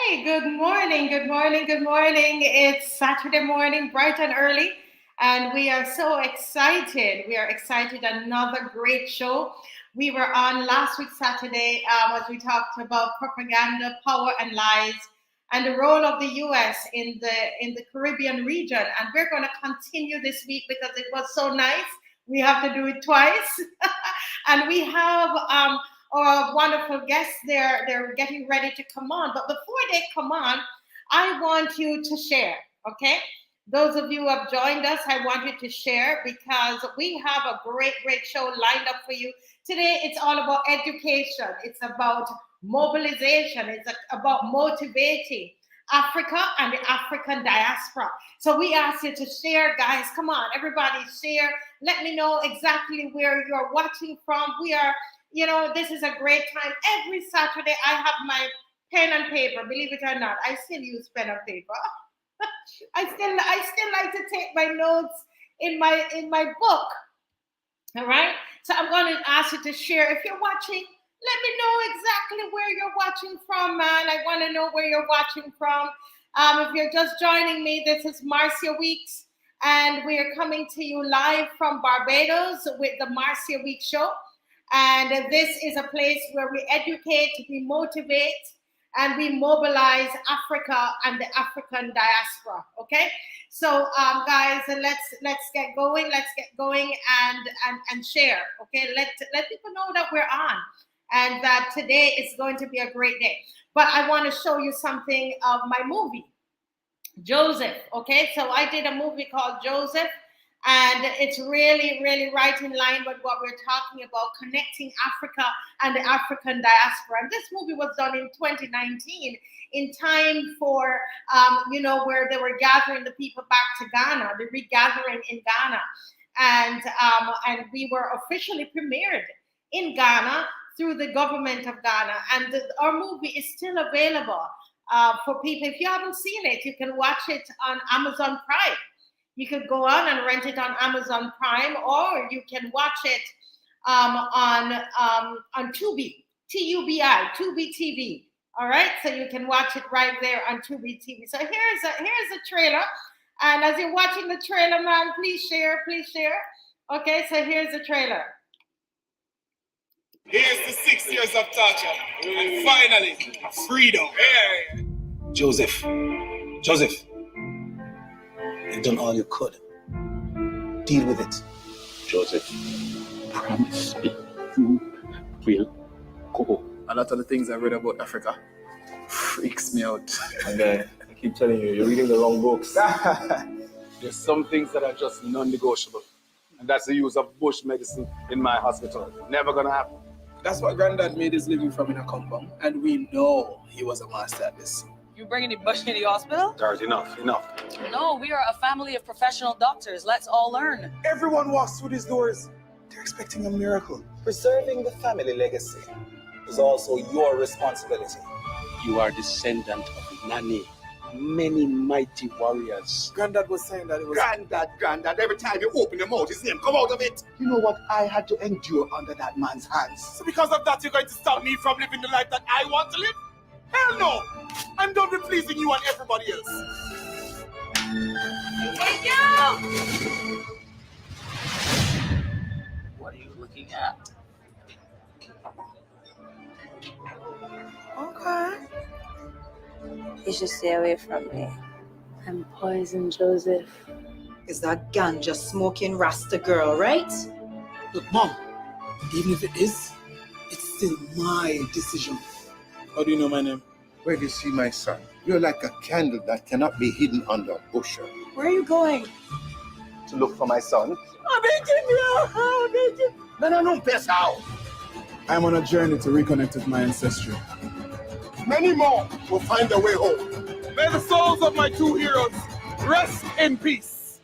Hey, good morning, good morning, good morning. It's Saturday morning, bright and early, and we are so excited. We are excited. Another great show. We were on last week, Saturday, as we talked about propaganda, power, and lies, and the role of the U.S. in the Caribbean region. And we're going to continue this week because it was so nice. We have to do it twice, and we have our wonderful guests. They're getting ready to come on. But before they come on, I want you to share, okay? Those of you who have joined us, I want you to share because we have a great, great show lined up for you. Today, it's all about education. It's about mobilization. It's about motivating Africa and the African diaspora. So we ask you to share, guys. Come on, everybody share. Let me know exactly where you're watching from. This is a great time. Every Saturday, I have my pen and paper. Believe it or not, I still use pen and paper. I still like to take my notes in my book. All right. So I'm going to ask you to share. If you're watching, let me know exactly where you're watching from, man. I want to know where you're watching from. If you're just joining me, this is Marcia Weeks, and we are coming to you live from Barbados with the Marcia Weeks Show. And this is a place where we educate, we motivate, and we mobilize Africa and the African diaspora. Okay, so guys, let's get going. Let's get going and share. Okay, let people know that we're on and that today is going to be a great day. But I want to show you something of my movie, Joseph. Okay, so I did a movie called Joseph. And it's really, really right in line with what we're talking about, connecting Africa and the African diaspora. And this movie was done in 2019, in time for, where they were gathering the people back to Ghana, the regathering in Ghana. And we were officially premiered in Ghana through the government of Ghana. And our movie is still available for people. If you haven't seen it, you can watch it on Amazon Prime. You could go on and rent it on Amazon Prime, or you can watch it on Tubi, Tubi, Tubi TV. All right, so you can watch it right there on Tubi TV. So here's a trailer, and as you're watching the trailer, man, please share. Okay, so here's the trailer. Here's the 6 years of torture, and finally, freedom. Yeah. Joseph. You've done all you could. Deal with it. Joseph, promise me you will go. A lot of the things I read about Africa freaks me out. And I keep telling you, you're reading the wrong books. There's some things that are just non-negotiable. And that's the use of bush medicine in my hospital. Never gonna happen. That's what Granddad made his living from in a compound. And we know he was a master at this. You bringing the bush in the hospital? Guys, enough. No, we are a family of professional doctors. Let's all learn. Everyone walks through these doors. They're expecting a miracle. Preserving the family legacy is also your responsibility. You are descendant of Nani, many mighty warriors. Granddad was saying that it was... Granddad, every time you open your mouth, his name come out of it. You know what I had to endure under that man's hands? So because of that, you're going to stop me from living the life that I want to live? Hell no! I'm done with pleasing you and everybody else. Hey, yo! What are you looking at? Okay. You should stay away from me. I'm Poison Joseph. Is that ganja smoking Rasta girl, right? Look, Mom, even if it is, it's still my decision. How do you know my name? Where do you see my son? You're like a candle that cannot be hidden under a bushel. Where are you going? To look for my son. No, pass out. I'm on a journey to reconnect with my ancestry. Many more will find their way home. May the souls of my two heroes rest in peace.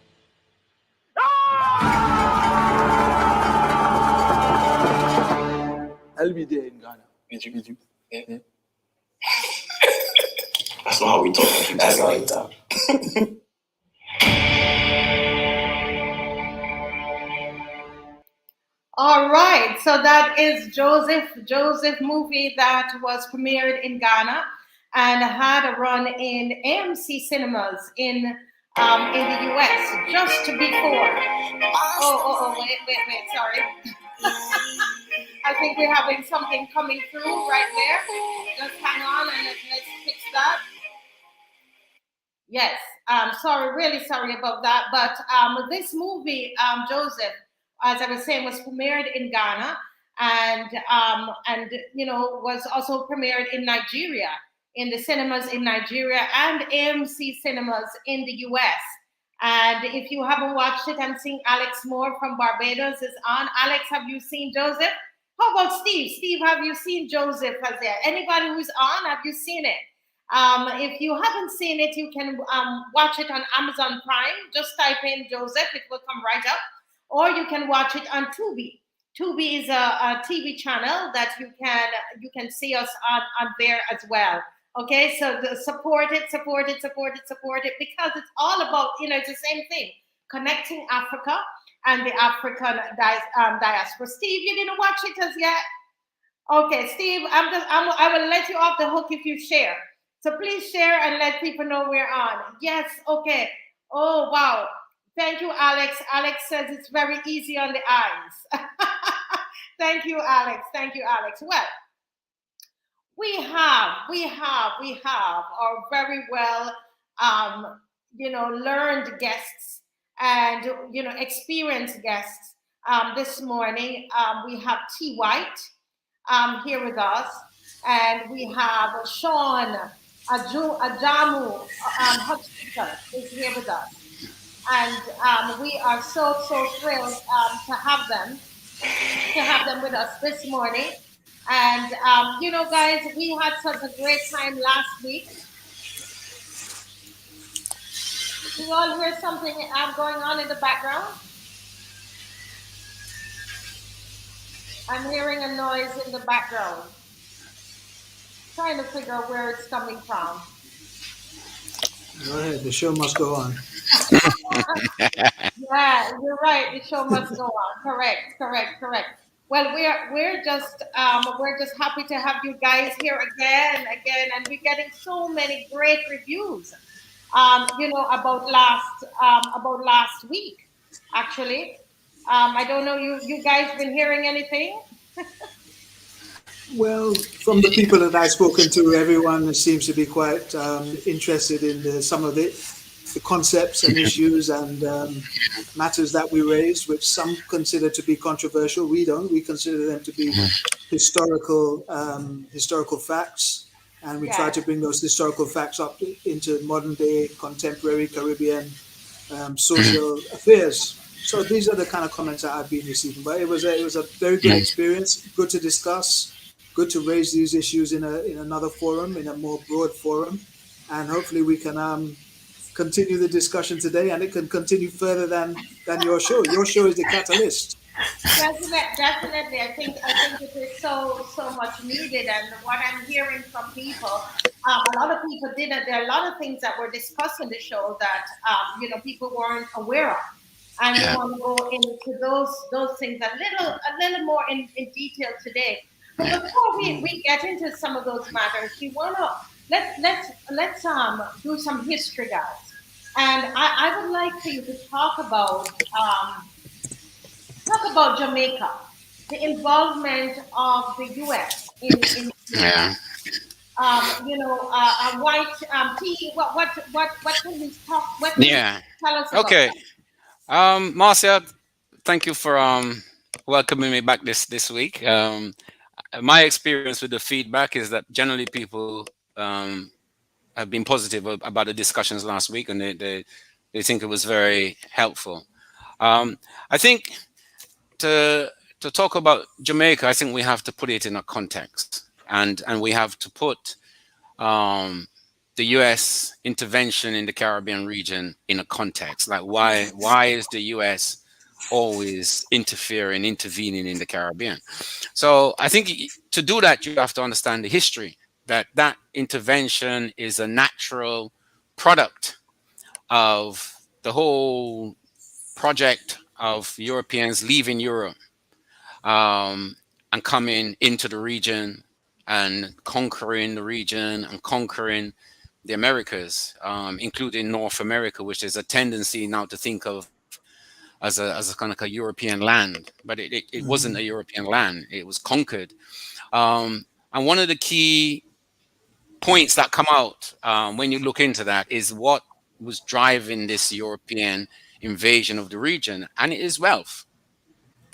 I'll be there in Ghana. Meet you. Yeah. That's not how we talk. That's how we talk. All right, so that is Joseph movie that was premiered in Ghana. and had a run in AMC cinemas in the US just before. Wait, sorry. I think we're having something coming through right there. Just hang on and let's fix that. Yes, sorry, really sorry about that. But this movie, Joseph, as I was saying, was premiered in Ghana, and was also premiered in Nigeria, in the cinemas in Nigeria and AMC cinemas in the US. And if you haven't watched it, I'm seeing Alex Moore from Barbados is on. Alex, have you seen Joseph? How about Steve? Steve, have you seen Joseph? Has there anybody who's on? Have you seen it? If you haven't seen it, you can watch it on Amazon Prime. Just type in Joseph, it will come right up. Or you can watch it on Tubi. Tubi is a TV channel that you can see us on there as well. Okay, so support it, because it's all about, it's the same thing, connecting Africa and the African diaspora. Steve, you didn't watch it as yet? Okay, Steve, I will let you off the hook if you share. So please share and let people know we're on. Yes, okay. Oh, wow. Thank you, Alex. Alex says it's very easy on the eyes. Thank you, Alex. Thank you, Alex. Well, we have our very well, learned guests and, experienced guests this morning. We have T. White here with us, and we have SHAUN, AJAMU, HUTCHINSON is here with us. And we are so thrilled to have them with us this morning. And, guys, we had such a great time last week. Do you all hear something going on in the background? I'm hearing a noise in the background. Trying to figure out where it's coming from. Go ahead, the show must go on. Yeah, you're right. The show must go on. Correct. Well, we're just happy to have you guys here again, and we're getting so many great reviews. About last week, actually. I don't know, you guys been hearing anything? Well, from the people that I've spoken to, everyone seems to be quite interested in some of the concepts and issues and matters that we raised, which some consider to be controversial. We don't. We consider them to be historical facts, and we try to bring those historical facts up into modern day, contemporary Caribbean social affairs. So these are the kind of comments that I've been receiving. But it was a very good experience. Good to discuss. Good to raise these issues in another forum, in a more broad forum, and hopefully we can continue the discussion today, and it can continue further than your show. Your show is the catalyst. Definitely. I think it is so much needed, and what I'm hearing from people, a lot of people didn't. There are a lot of things that were discussed in the show that people weren't aware of, and we want to go into those things a little more in detail today. But before we get into some of those matters, we want to let's do some history, guys. And I would like for you to talk about Jamaica, the involvement of the U.S. in Jamaica. White T. What can we talk? What can you tell us about that? Marcia, thank you for welcoming me back this week. My experience with the feedback is that generally people have been positive about the discussions last week, and they think it was very helpful. I think to talk about Jamaica, I think we have to put it in a context, and we have to put the U.S. intervention in the Caribbean region in a context. Like why is the U.S. always intervening in the Caribbean? So I think to do that, you have to understand the history, that intervention is a natural product of the whole project of Europeans leaving Europe and coming into the region and conquering the region and conquering the Americas, including North America, which is a tendency now to think of as a kind of a European land, but it wasn't a European land. It was conquered. And one of the key points that come out when you look into that is what was driving this European invasion of the region, and it is wealth.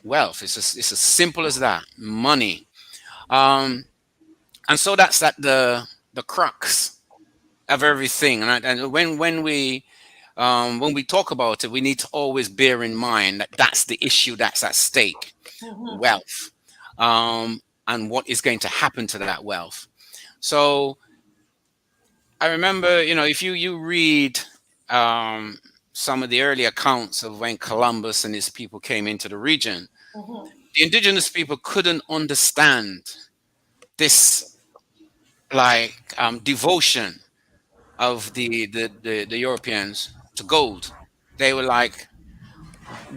Wealth. It's as simple as that. Money. And so that's at the crux of everything. And when we talk about it, we need to always bear in mind that that's the issue that's at stake: wealth, and what is going to happen to that wealth. So I remember, if you read some of the early accounts of when Columbus and his people came into the region, the indigenous people couldn't understand this devotion of the Europeans to gold. They were like,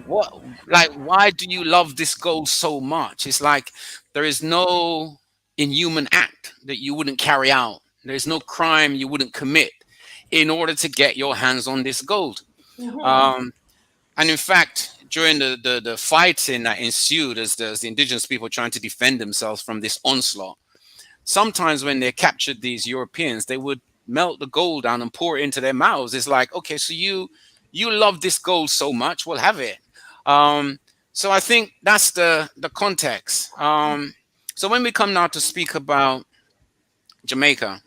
what? Like, why do you love this gold so much? It's like there is no inhuman act that you wouldn't carry out. There's no crime you wouldn't commit in order to get your hands on this gold. And in fact, during the fighting that ensued as the indigenous people trying to defend themselves from this onslaught, sometimes when they captured these Europeans, they would melt the gold down and pour it into their mouths. It's like, okay, so you love this gold so much, well, have it. So I think that's the context. So when we come now to speak about Jamaica,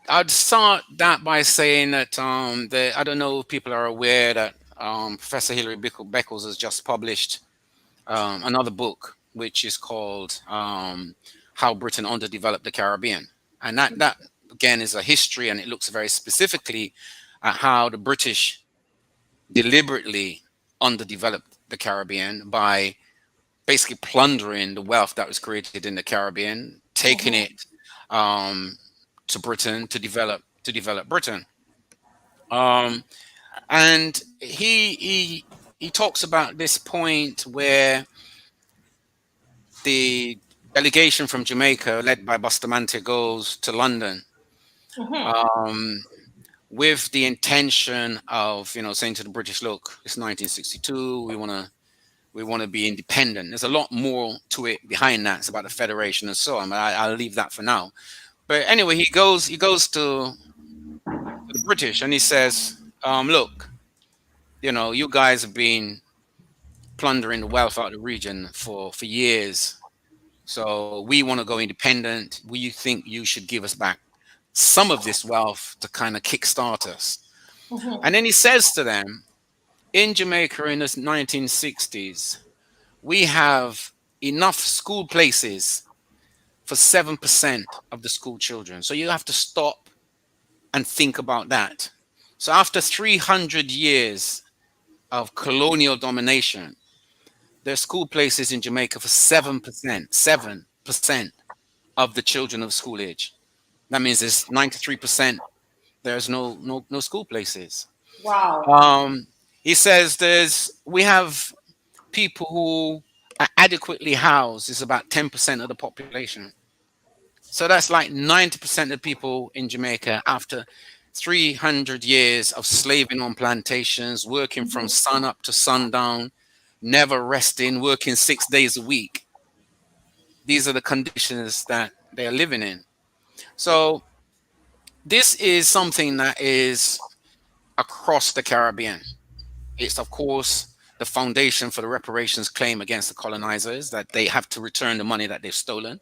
I'd start that by saying that I don't know if people are aware that Professor Hilary Beckles has just published another book, which is called How Britain Underdeveloped the Caribbean. And that again is a history, and it looks very specifically at how the British deliberately underdeveloped the Caribbean by basically plundering the wealth that was created in the Caribbean, taking it to Britain to develop Britain. And he talks about this point where the delegation from Jamaica, led by Bustamante, goes to London with the intention of, saying to the British, look, it's 1962, we want to be independent. There's a lot more to it behind that. It's about the federation and so on. But I'll leave that for now. But anyway, he goes to the British and he says, look, you guys have been plundering the wealth out of the region for years. So we want to go independent. We think you should give us back some of this wealth to kind of kickstart us. And then he says to them, in Jamaica in the 1960s, we have enough school places for 7% of the school children. So you have to stop and think about that. So after 300 years of colonial domination, there are school places in Jamaica for 7% of the children of school age. That means there's 93%. There's no school places. Wow. He says we have people who are adequately housed is about 10% of the population. So that's like 90% of people in Jamaica after 300 years of slaving on plantations, working from sun up to sundown, never resting, working 6 days a week. These are the conditions that they are living in. So this is something that is across the Caribbean. It's, of course, the foundation for the reparations claim against the colonizers, that they have to return the money that they've stolen.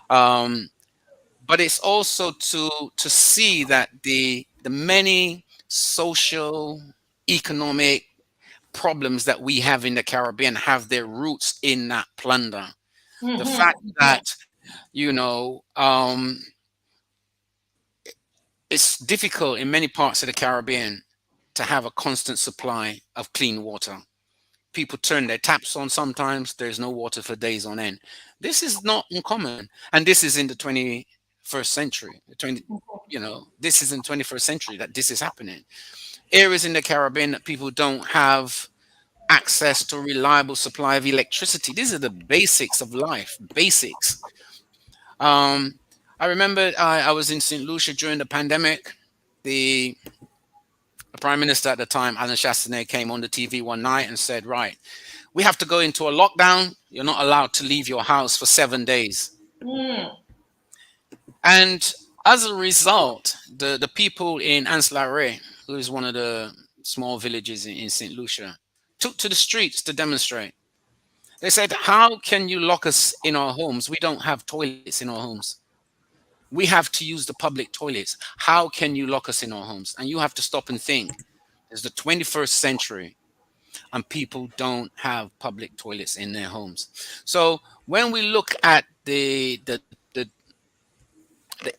But it's also to see that the many social, economic problems that we have in the Caribbean have their roots in that plunder. The fact that, it's difficult in many parts of the Caribbean to have a constant supply of clean water. People turn their taps on sometimes. There's no water for days on end. This is not uncommon. And this is in the 21st century. This is in the 21st century that this is happening. Areas in the Caribbean that people don't have access to reliable supply of electricity. These are the basics of life, basics. Um, I remember I was in St. Lucia during the pandemic. The prime minister at the time, Alan Chastanet, came on the TV one night and said, right, we have to go into a lockdown. You're not allowed to leave your house for 7 days. And as a result, the people in Anse-la-Raye, who is one of the small villages in St. Lucia, took to the streets to demonstrate. They said, how can you lock us in our homes? We don't have toilets in our homes. We have to use the public toilets. How can you lock us in our homes? And you have to stop and think. It's the 21st century and people don't have public toilets in their homes. So when we look at the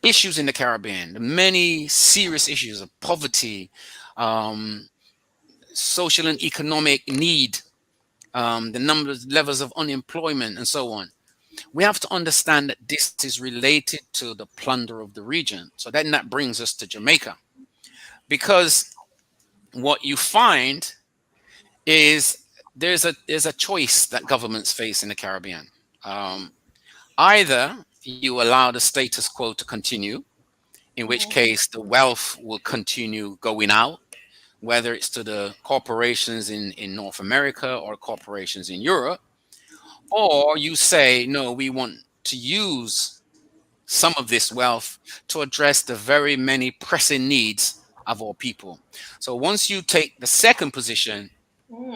issues in the Caribbean, the many serious issues of poverty, social and economic need, the numbers, levels of unemployment, and so on, we have to understand that this is related to the plunder of the region. So then that brings us to Jamaica, because what you find is there's a choice that governments face in the Caribbean. Either you allow the status quo to continue, in which case the wealth will continue going out, whether it's to the corporations in North America or corporations in Europe, or you say, no, we want to use some of this wealth to address the very many pressing needs of our people. So once you take the second position,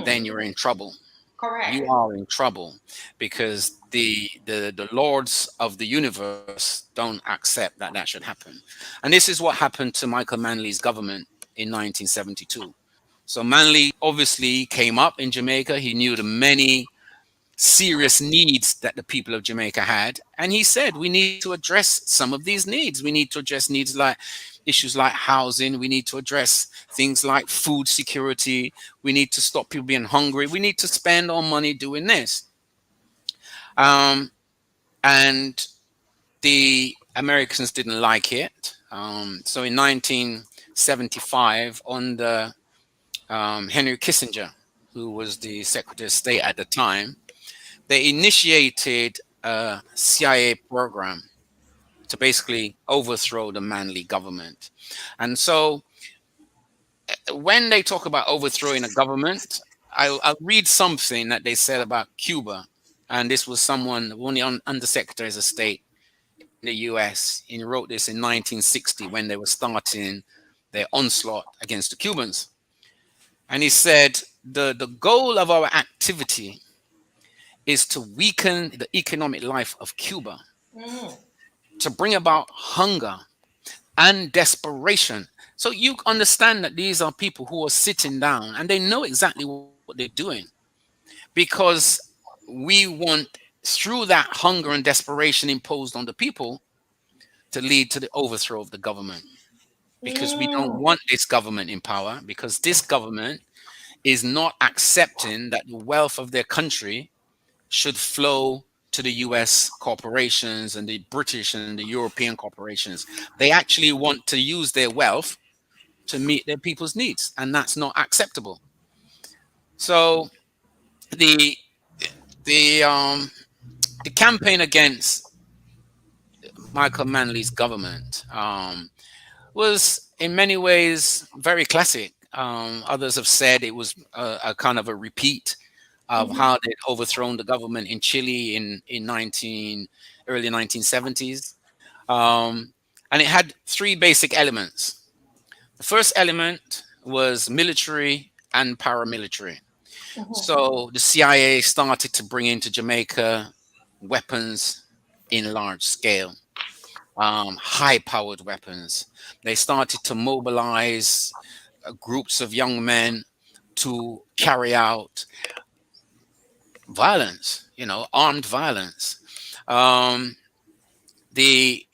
then you're in trouble. Correct. You are in trouble because the lords of the universe don't accept that that should happen. And this is what happened to Michael Manley's government in 1972. So Manley obviously came up in Jamaica. He knew the many serious needs that the people of Jamaica had. And he said, we need to address some of these needs. We need to address needs like issues like housing. We need to address things like food security. We need to stop people being hungry. We need to spend our money doing this. And the Americans didn't like it. So in 1975, under Henry Kissinger, who was the Secretary of State at the time, they initiated a CIA program to basically overthrow the Manley government. And so when they talk about overthrowing a government, I'll read something that they said about Cuba. And this was someone, one of the undersecretaries of state in the US. He wrote this in 1960 when they were starting their onslaught against the Cubans. And he said, the goal of our activity is to weaken the economic life of Cuba, to bring about hunger and desperation. So you understand that these are people who are sitting down and they know exactly what they're doing, because we want, through that hunger and desperation imposed on the people, to lead to the overthrow of the government, because we don't want this government in power, because this government is not accepting that the wealth of their country should flow to the US corporations and the British and the European corporations. They actually want to use their wealth to meet their people's needs, and that's not acceptable. So the campaign against Michael Manley's government was in many ways very classic. Others have said it was a kind of a repeat of how they'd overthrown the government in Chile in early 1970s. And it had three basic elements. The first element was military and paramilitary. So the CIA started to bring into Jamaica weapons in large scale, high-powered weapons. They started to mobilize groups of young men to carry out violence, armed violence. The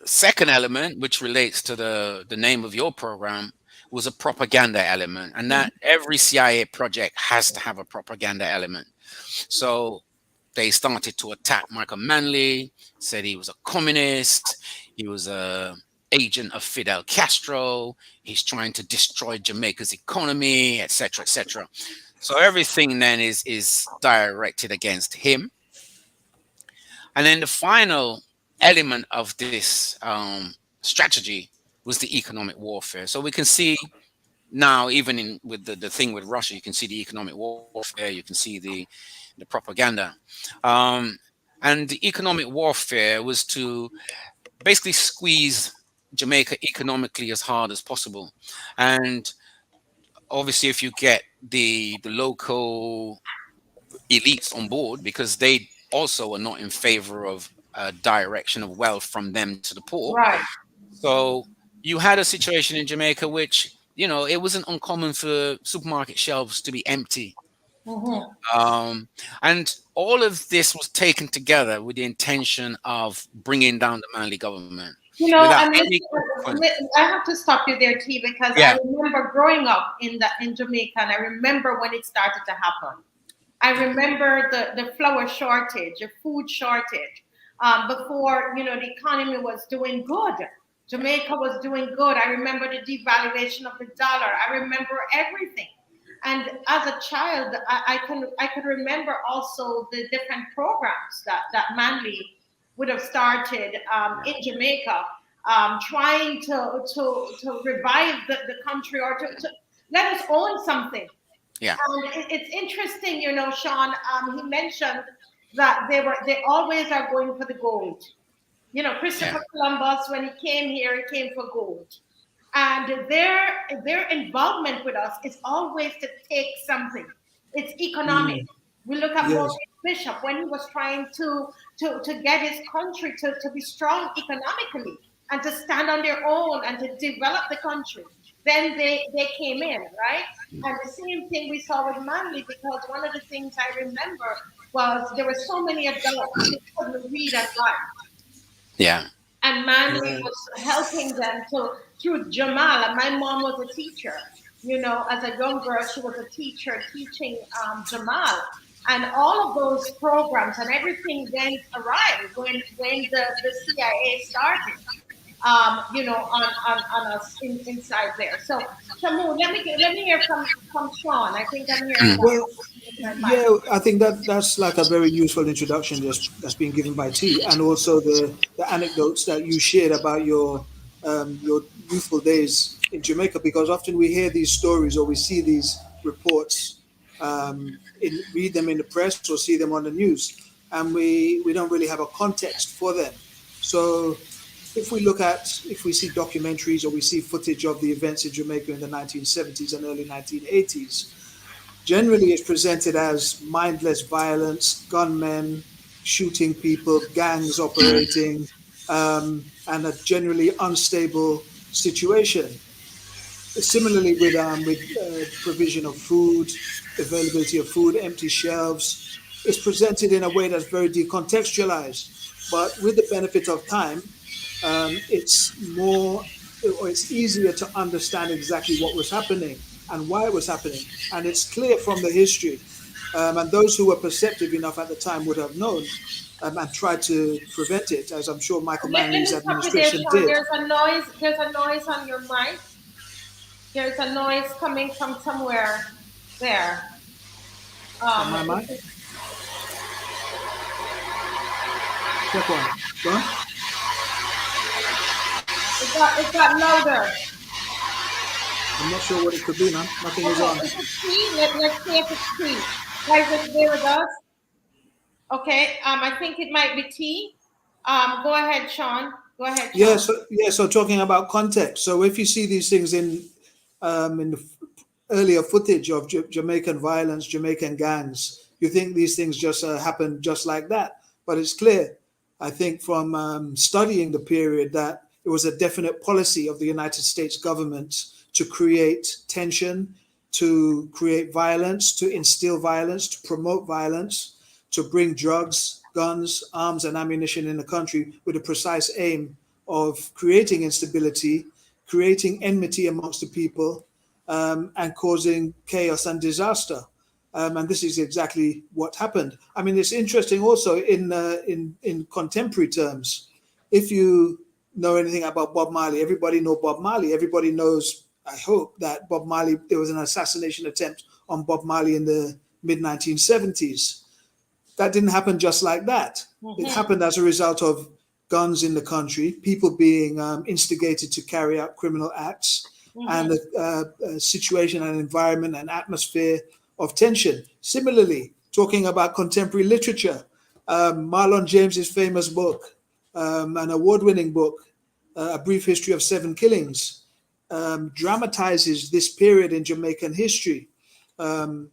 second element, which relates to the name of your program, was a propaganda element, and that every CIA project has to have a propaganda element. So they started to attack Michael Manley, said he was a communist, he was a agent of Fidel Castro, he's trying to destroy Jamaica's economy, etc., etc. So everything then is directed against him. And then the final element of this strategy was the economic warfare. So we can see now, even in with the thing with Russia, you can see the economic warfare, you can see the propaganda. And the economic warfare was to basically squeeze Jamaica economically as hard as possible. And obviously, if you get the local elites on board, because they also are not in favor of direction of wealth from them to the poor. Right. So you had a situation in Jamaica which, you know, it wasn't uncommon for supermarket shelves to be empty. And all of this was taken together with the intention of bringing down the Manley government. You know, without and any consequence. I have to stop you there, T, because Yeah. I remember growing up in Jamaica, and I remember when it started to happen. I remember the flour shortage, the food shortage, before, you know, the economy was doing good. Jamaica was doing good. I remember the devaluation of the dollar. I remember everything. And as a child, I could remember also the different programs that Manley would have started in Jamaica, trying to revive the country, or to let us own something. Yeah. It's interesting, you know, Sean. He mentioned that they always are going for the gold. You know, Christopher Columbus, when he came here, he came for gold, and their involvement with us is always to take something. It's economic. We look at Maurice Bishop when he was trying to get his country to be strong economically and to stand on their own and to develop the country. Then they came in, right? And the same thing we saw with Manley, because one of the things I remember was there were so many adults who couldn't read and write. Yeah. And Manley was helping them through Jamal. And my mom was a teacher. You know, as a young girl, she was a teacher teaching Jamal. And all of those programs and everything went awry when the CIA started. You know, on us inside there. So, Shamu, let me hear from Sean. I think I'm hearing. Well, yeah, I think that's like a very useful introduction that's been given by T, and also the anecdotes that you shared about your youthful days in Jamaica, because often we hear these stories or we see these reports, read them in the press or see them on the news, and we don't really have a context for them. So if we see documentaries or we see footage of the events in Jamaica in the 1970s and early 1980s, generally it's presented as mindless violence, gunmen shooting people, gangs operating, and a generally unstable situation. Similarly with provision of food, availability of food, empty shelves, it's presented in a way that's very decontextualized. But with the benefit of time, it's easier to understand exactly what was happening and why it was happening. And it's clear from the history. And those who were perceptive enough at the time would have known and tried to prevent it, as I'm sure Michael Manley's administration did. There's a noise on your mic. There's a noise coming from somewhere there. On my mic? Check one. Go on. It got louder. I'm not sure what it could be, man. Nothing is on. Is it T? Let's see if it's T. Guys, it's there with us. Okay. I think it might be T. Go ahead, Sean. Go ahead, Sean. So talking about context. So if you see these things in the earlier footage of Jamaican violence, Jamaican gangs, you think these things just happen just like that. But it's clear, I think, from studying the period, that it was a definite policy of the United States government to create tension, to create violence, to instill violence, to promote violence, to bring drugs, guns, arms, and ammunition in the country with a precise aim of creating instability, creating enmity amongst the people, and causing chaos and disaster. And this is exactly what happened. I mean, it's interesting also in contemporary terms. If you know anything about Bob Marley, everybody knows Bob Marley. Everybody knows, I hope, that Bob Marley, there was an assassination attempt on Bob Marley in the mid-1970s. That didn't happen just like that. It happened as a result of guns in the country, people being instigated to carry out criminal acts, and a situation and environment and atmosphere of tension. Similarly, talking about contemporary literature, Marlon James's famous book, an award-winning book, A Brief History of 7 Killings, dramatizes this period in Jamaican history.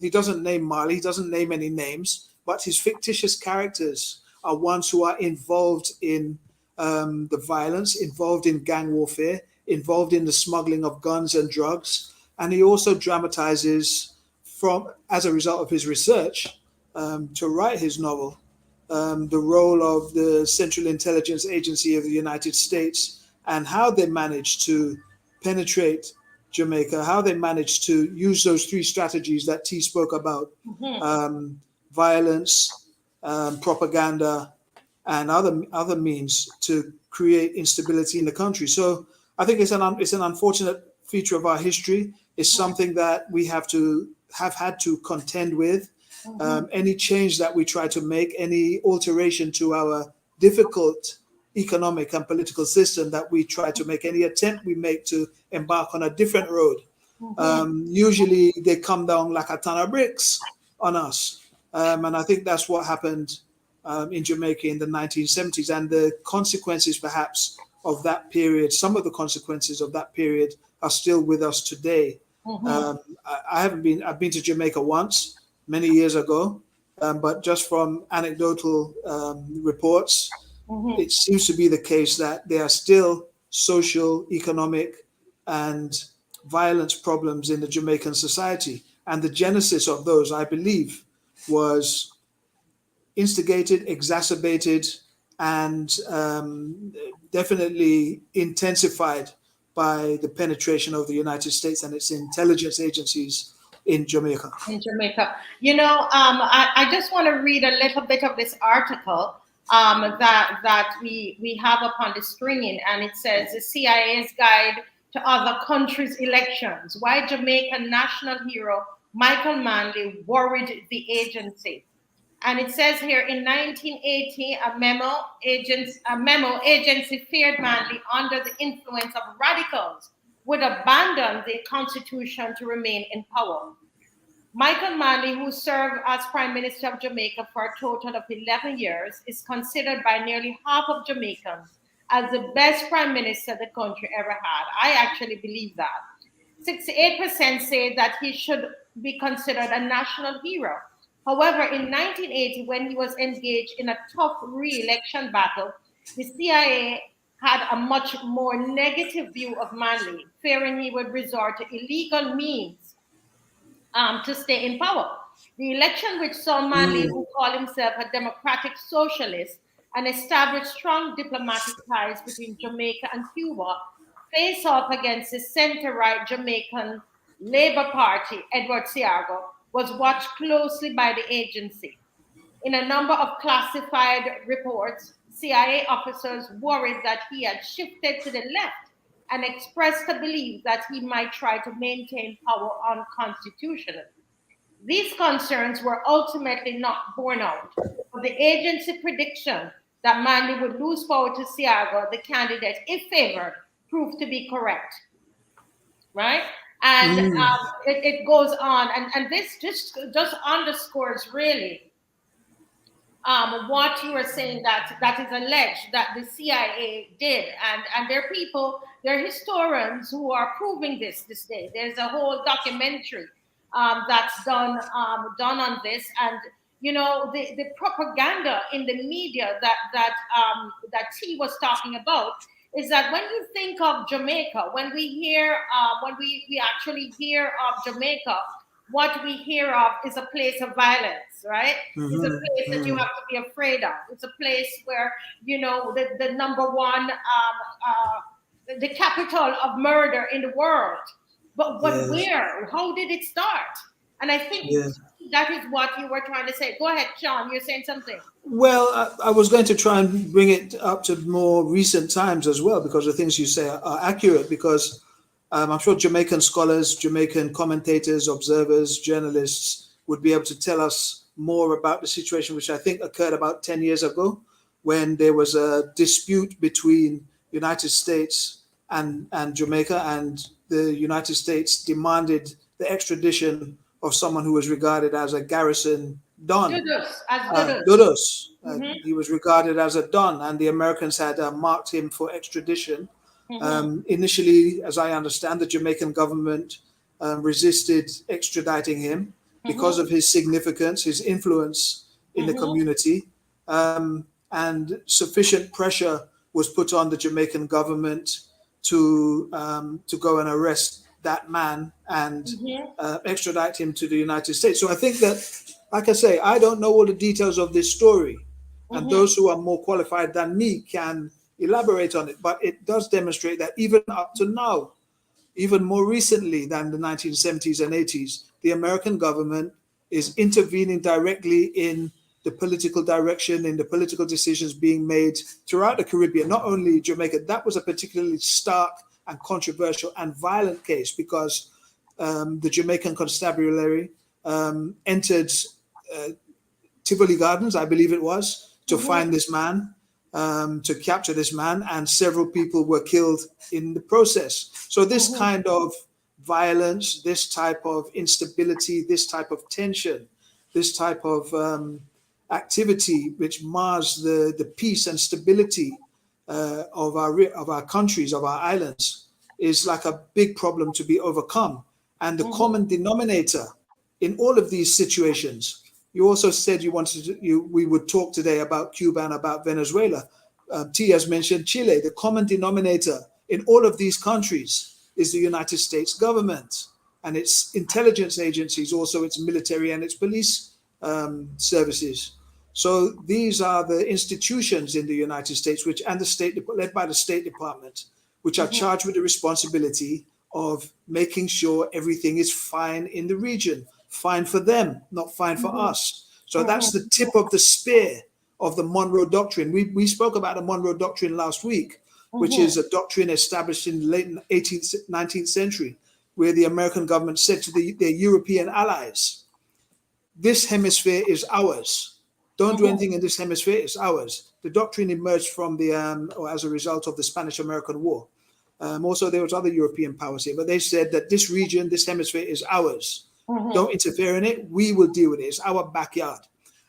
He doesn't name Marley, he doesn't name any names, but his fictitious characters are ones who are involved in the violence, involved in gang warfare, involved in the smuggling of guns and drugs. And he also dramatizes, as a result of his research to write his novel, the role of the Central Intelligence Agency of the United States and how they managed to penetrate Jamaica, how they managed to use those 3 strategies that T spoke about, violence, propaganda, and other means to create instability in the country. So I think it's an unfortunate feature of our history. It's something that we have had to contend with. Any change that we try to make, any alteration to our difficult economic and political system that we try to make, any attempt we make to embark on a different road, usually they come down like a ton of bricks on us. And I think that's what happened in Jamaica in the 1970s, and the consequences perhaps of that period, some of the consequences of that period are still with us today. I've been to Jamaica once, many years ago, but just from anecdotal reports, it seems to be the case that there are still social, economic, and violence problems in the Jamaican society. And the genesis of those, I believe, was instigated, exacerbated, and definitely intensified by the penetration of the United States and its intelligence agencies in Jamaica. You know, I just want to read a little bit of this article that we have up on the screen, and it says the CIA's guide to other countries' elections. Why Jamaican national hero Michael Manley worried the agency. And it says here, in 1980, a memo agency feared Manley under the influence of radicals would abandon the constitution to remain in power. Michael Manley, who served as Prime Minister of Jamaica for a total of 11 years, is considered by nearly half of Jamaicans as the best Prime Minister the country ever had. I actually believe that. 68% say that he should be considered a national hero. However, in 1980, when he was engaged in a tough re-election battle, the CIA had a much more negative view of Manley, fearing he would resort to illegal means to stay in power. The election, which saw Manley, who called himself a democratic socialist and established strong diplomatic ties between Jamaica and Cuba, face off against the center-right Jamaican Labour Party, Edward Seago, was watched closely by the agency. In a number of classified reports, CIA officers worried that he had shifted to the left and expressed a belief that he might try to maintain power unconstitutionally. These concerns were ultimately not borne out, but the agency prediction that Manley would lose power to Seago, the candidate, if favored, proved to be correct, right? And it goes on, and this just underscores really what you were saying, that is alleged that the CIA did, and there are people, there are historians who are proving this day. There's a whole documentary that's done on this, and you know the propaganda in the media that T was talking about is that when you think of Jamaica, when we hear, when we actually hear of Jamaica, what we hear of is a place of violence, right? It's a place that you have to be afraid of. It's a place where, you know, the number one, the capital of murder in the world. But where? How did it start? And I think that is what you were trying to say. Go ahead, Sean, you're saying something. Well, I was going to try and bring it up to more recent times as well, because the things you say are accurate, because I'm sure Jamaican scholars, Jamaican commentators, observers, journalists would be able to tell us more about the situation, which I think occurred about 10 years ago, when there was a dispute between United States and Jamaica, and the United States demanded the extradition of someone who was regarded as a garrison don. Dudos. He was regarded as a don, and the Americans had marked him for extradition. Initially, as I understand, the Jamaican government resisted extraditing him because of his significance, his influence in the community, and sufficient pressure was put on the Jamaican government to go and arrest that man and extradite him to the United States. So I think that, like I say, I don't know all the details of this story, and those who are more qualified than me can elaborate on it, but it does demonstrate that even up to now, even more recently than the 1970s and 80s, the American government is intervening directly in the political direction, in the political decisions being made throughout the Caribbean, not only Jamaica. That was a particularly stark and controversial and violent case because the Jamaican constabulary entered Tivoli Gardens, I believe it was, to find this man, to capture this man, and several people were killed in the process. So this kind of violence, this type of instability, this type of tension, this type of activity which mars the peace and stability of our countries, of our islands, is like a big problem to be overcome. And the common denominator in all of these situations, you also said you wanted to, we would talk today about Cuba and about Venezuela. T has mentioned Chile. The common denominator in all of these countries is the United States government and its intelligence agencies, also its military and its police services. So these are the institutions in the United States, which and the state led by the State Department, which are charged with the responsibility of making sure everything is fine in the region, fine for them, not fine for us. So that's the tip of the spear of the Monroe Doctrine. We spoke about the Monroe Doctrine last week, which is a doctrine established in the late 18th, 19th century, where the American government said to their European allies, this hemisphere is ours. Don't do anything in this hemisphere, it's ours. The doctrine emerged from or as a result of the Spanish-American War. Also, there was other European powers here, but they said that this region, this hemisphere is ours. Don't interfere in it, we will deal with it. It's our backyard.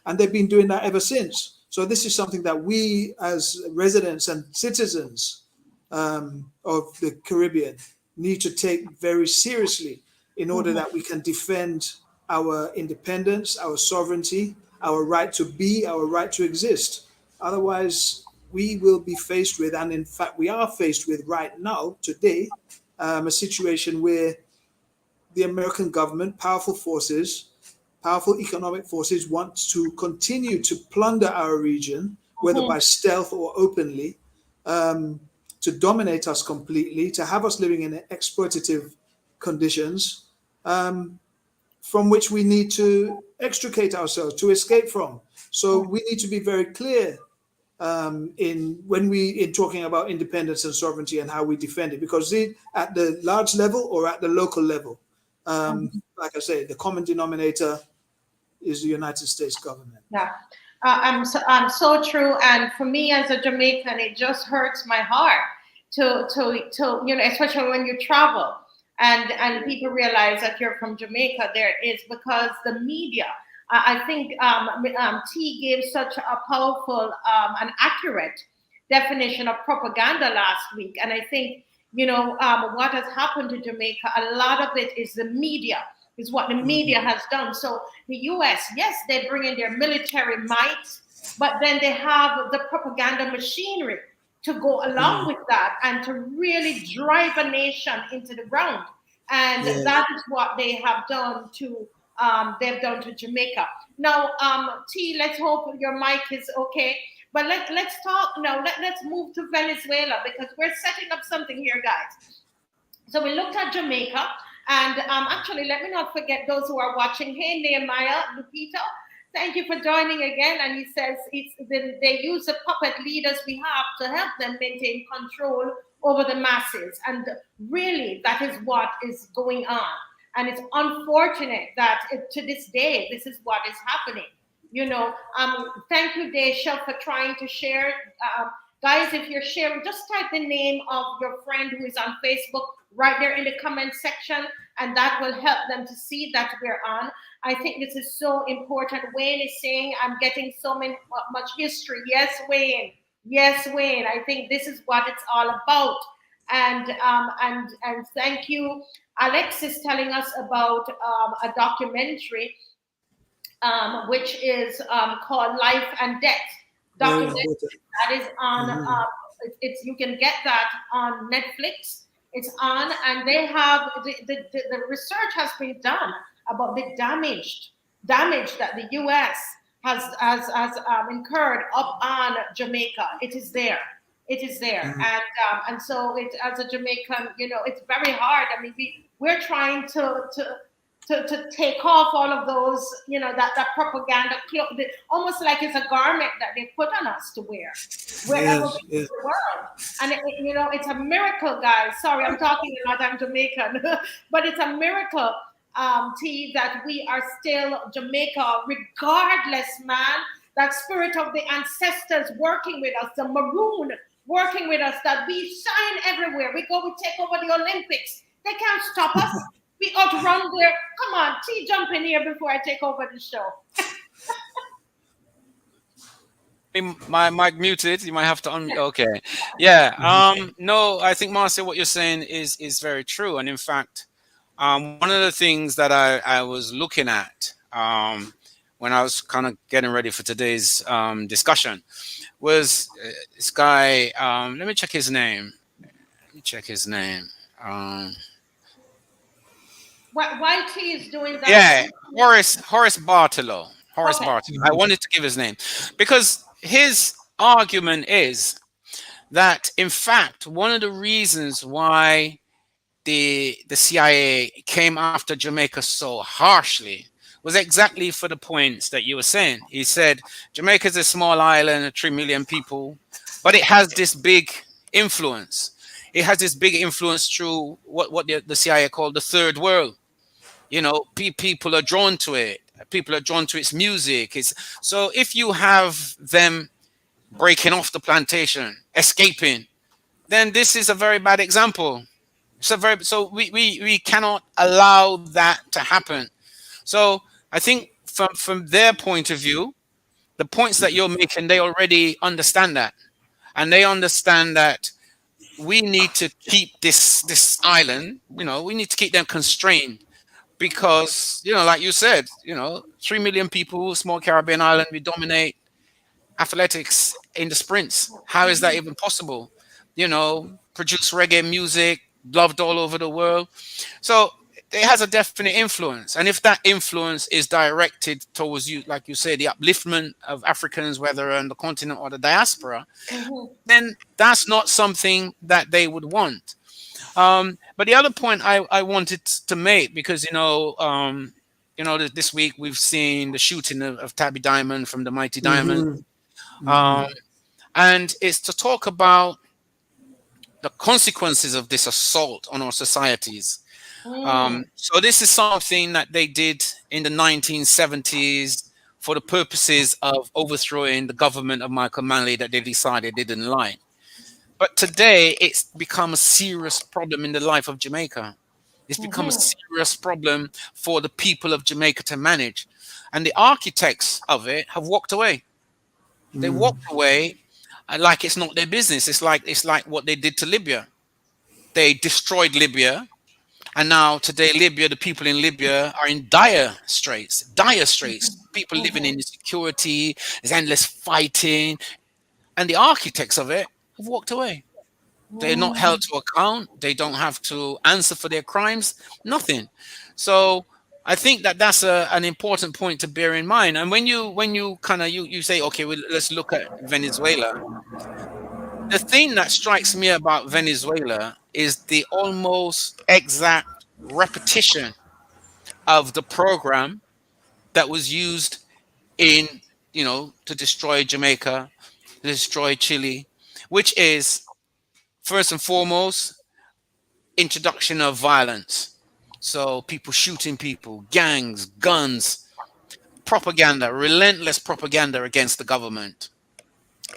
And they've been doing that ever since. So this is something that we as residents and citizens of the Caribbean need to take very seriously in order that we can defend our independence, our sovereignty, our right to be, our right to exist. Otherwise, we will be faced with, and in fact, we are faced with right now, today, a situation where the American government, powerful forces, powerful economic forces want to continue to plunder our region, whether by stealth or openly, to dominate us completely, to have us living in exploitative conditions, from which we need to extricate ourselves, to escape from. So we need to be very clear in talking about independence and sovereignty and how we defend it, because at the large level or at the local level, like I say, the common denominator is the United States government. Yeah, I'm so true. And for me as a Jamaican, it just hurts my heart to especially when you travel and people realize that you're from Jamaica. There is, because the media. I think T gave such a powerful and accurate definition of propaganda last week, and I think what has happened to Jamaica, a lot of it is the media. Is what the media has done. So the US, yes, they bring in their military might, but then they have the propaganda machinery to go along with that and to really drive a nation into the ground. And that is what they have done to Jamaica. Now, T, let's hope your mic is okay. But let's talk now. Let's move to Venezuela, because we're setting up something here, guys. So we looked at Jamaica. And actually, let me not forget those who are watching. Hey, Nehemiah, Lupita, thank you for joining again. And he says they use the puppet leaders we have to help them maintain control over the masses. And really, that is what is going on. And it's unfortunate that to this day, this is what is happening. You know, thank you, Desha, for trying to share. Guys, if you're sharing, just type the name of your friend who is on Facebook right there in the comment section, and that will help them to see that we're on. I think this is so important. Wayne is saying, I'm getting so much history. Yes, Wayne. Yes, Wayne. I think this is what it's all about. And thank you. Alex is telling us about a documentary which is called Life and Death documentary. That is on, it's you can get that on Netflix. It's on, and they have, the research has been done about the damage that the U.S. has incurred up on Jamaica. It is there. It is there. And so it, as a Jamaican, you know, it's very hard. I mean, we're trying to take off all of those, you know, that propaganda, almost like it's a garment that they put on us to wear wherever we go in the world. And you know, it's a miracle, guys. Sorry, I'm talking a lot. I'm Jamaican, but it's a miracle, T, that we are still Jamaica, regardless, man. That spirit of the ancestors working with us, the maroon working with us, that we shine everywhere. We go, we take over the Olympics. They can't stop us. We outrun there. Come on, T, jump in here before I take over the show. My mic muted. You might have to unmute. Okay. Yeah. No, I think, Marcia, what you're saying is very true. And in fact, one of the things that I was looking at when I was kind of getting ready for today's discussion was this guy. Let me check his name. Why T is doing that? Yeah, Horace Bartolo. Bartolo. I wanted to give his name because his argument is that, in fact, one of the reasons why the CIA came after Jamaica so harshly was exactly for the points that you were saying. He said Jamaica is a small island of 3 million people, but it has this big influence. It has this big influence through what the CIA called the third world. You know, people are drawn to it. People are drawn to its music. So if you have them breaking off the plantation, escaping, then this is a very bad example. So we cannot allow that to happen. So I think from their point of view, the points that you're making, they already understand that, and they understand that we need to keep this island. You know, we need to keep them constrained. Because, you know, like you said, you know, 3 million people, small Caribbean island, we dominate athletics in the sprints. How is that even possible? You know, produce reggae music, loved all over the world. So it has a definite influence. And if that influence is directed towards you, like you say, the upliftment of Africans, whether on the continent or the diaspora, then that's not something that they would want. But the other point I wanted to make, because, you know, this week we've seen the shooting of Tabby Diamond from the Mighty Diamond. And it's to talk about the consequences of this assault on our societies. So this is something that they did in the 1970s for the purposes of overthrowing the government of Michael Manley that they decided they didn't like. But today, it's become a serious problem in the life of Jamaica. It's become a serious problem for the people of Jamaica to manage. And the architects of it have walked away. They walked away like it's not their business. It's like what they did to Libya. They destroyed Libya. And now today, Libya, the people in Libya are in dire straits. People living in insecurity. There's endless fighting. And the architects of it have walked away. They're not held to account. They don't have to answer for their crimes. Nothing. So I think that that's an important point to bear in mind. And when you kind of you say, okay, well, let's look at Venezuela. The thing that strikes me about Venezuela is the almost exact repetition of the program that was used in, to destroy Jamaica, to destroy Chile, which is first and foremost, introduction of violence. So people shooting people, gangs, guns, propaganda, relentless propaganda against the government,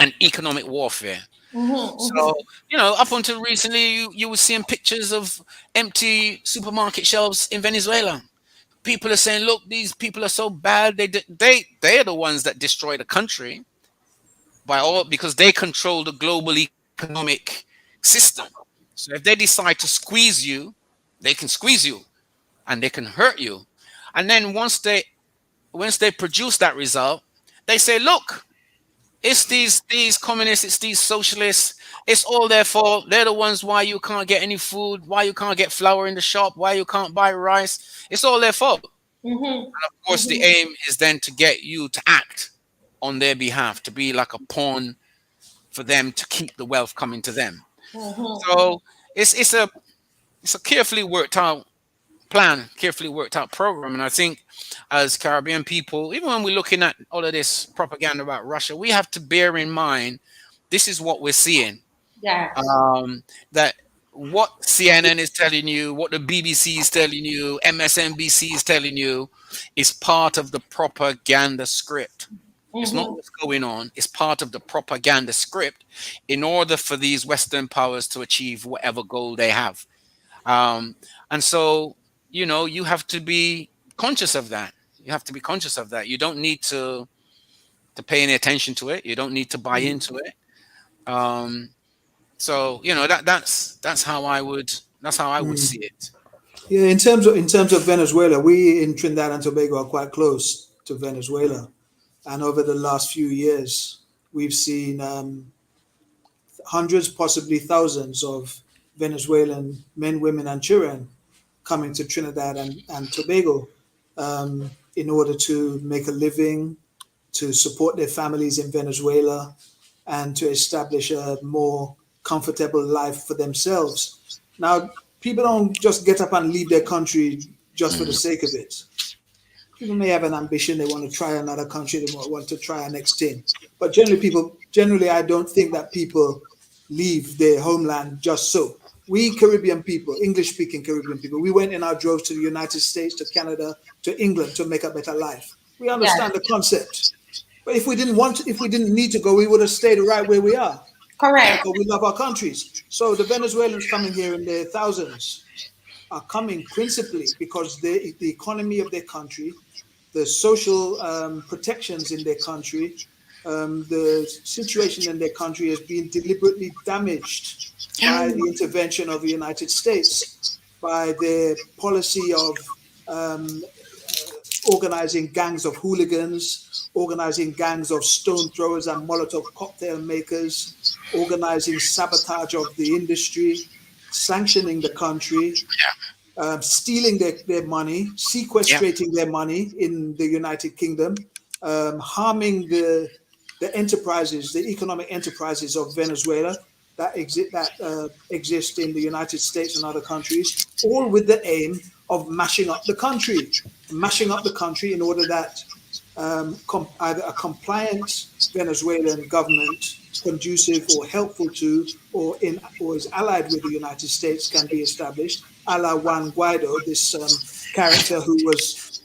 and economic warfare. So, up until recently, you were seeing pictures of empty supermarket shelves in Venezuela. People are saying, look, these people are so bad. They are the ones that destroy the country because they control the global economic system. So if they decide to squeeze you, they can squeeze you and they can hurt you. And then once they produce that result, they say, look, it's these communists, it's these socialists, it's all their fault. They're the ones why you can't get any food, why you can't get flour in the shop, why you can't buy rice. It's all their fault. And of course, the aim is then to get you to act on their behalf, to be like a pawn for them to keep the wealth coming to them. So it's a carefully worked out plan, carefully worked out program. And I think as Caribbean people, even when we're looking at all of this propaganda about Russia, we have to bear in mind this is what we're seeing. Yes. That what CNN is telling you, what the BBC is telling you, MSNBC is telling you, is part of the propaganda script. It's not what's going on. It's part of the propaganda script in order for these Western powers to achieve whatever goal they have. And so, you have to be conscious of that. You have to be conscious of that. You don't need to pay any attention to it. You don't need to buy into it. So that's how I would see it. Yeah, in terms of Venezuela, we in Trinidad and Tobago are quite close to Venezuela, and over the last few years, we've seen hundreds, possibly thousands of Venezuelan men, women, and children coming to Trinidad and Tobago in order to make a living, to support their families in Venezuela, and to establish a more comfortable life for themselves. Now, people don't just get up and leave their country just for the sake of it. People may have an ambition, they want to try another country, they want to try a next thing. But generally, I don't think that people leave their homeland just so. We Caribbean people, English-speaking Caribbean people, we went in our droves to the United States, to Canada, to England to make a better life. We understand the concept. But if we didn't need to go, we would have stayed right where we are. Correct. But we love our countries. So the Venezuelans coming here in their thousands are coming principally because the economy of their country, the social protections in their country, the situation in their country has been deliberately damaged by the intervention of the United States, by their policy of organizing gangs of hooligans, organizing gangs of stone throwers and Molotov cocktail makers, organizing sabotage of the industry, sanctioning the country, stealing their money, sequestrating their money in the United Kingdom, harming the enterprises, the economic enterprises of Venezuela that exist in the United States and other countries, all with the aim of mashing up the country in order that either a compliant Venezuelan government, conducive or helpful to, or is allied with the United States, can be established, a la Juan Guaido, this character who was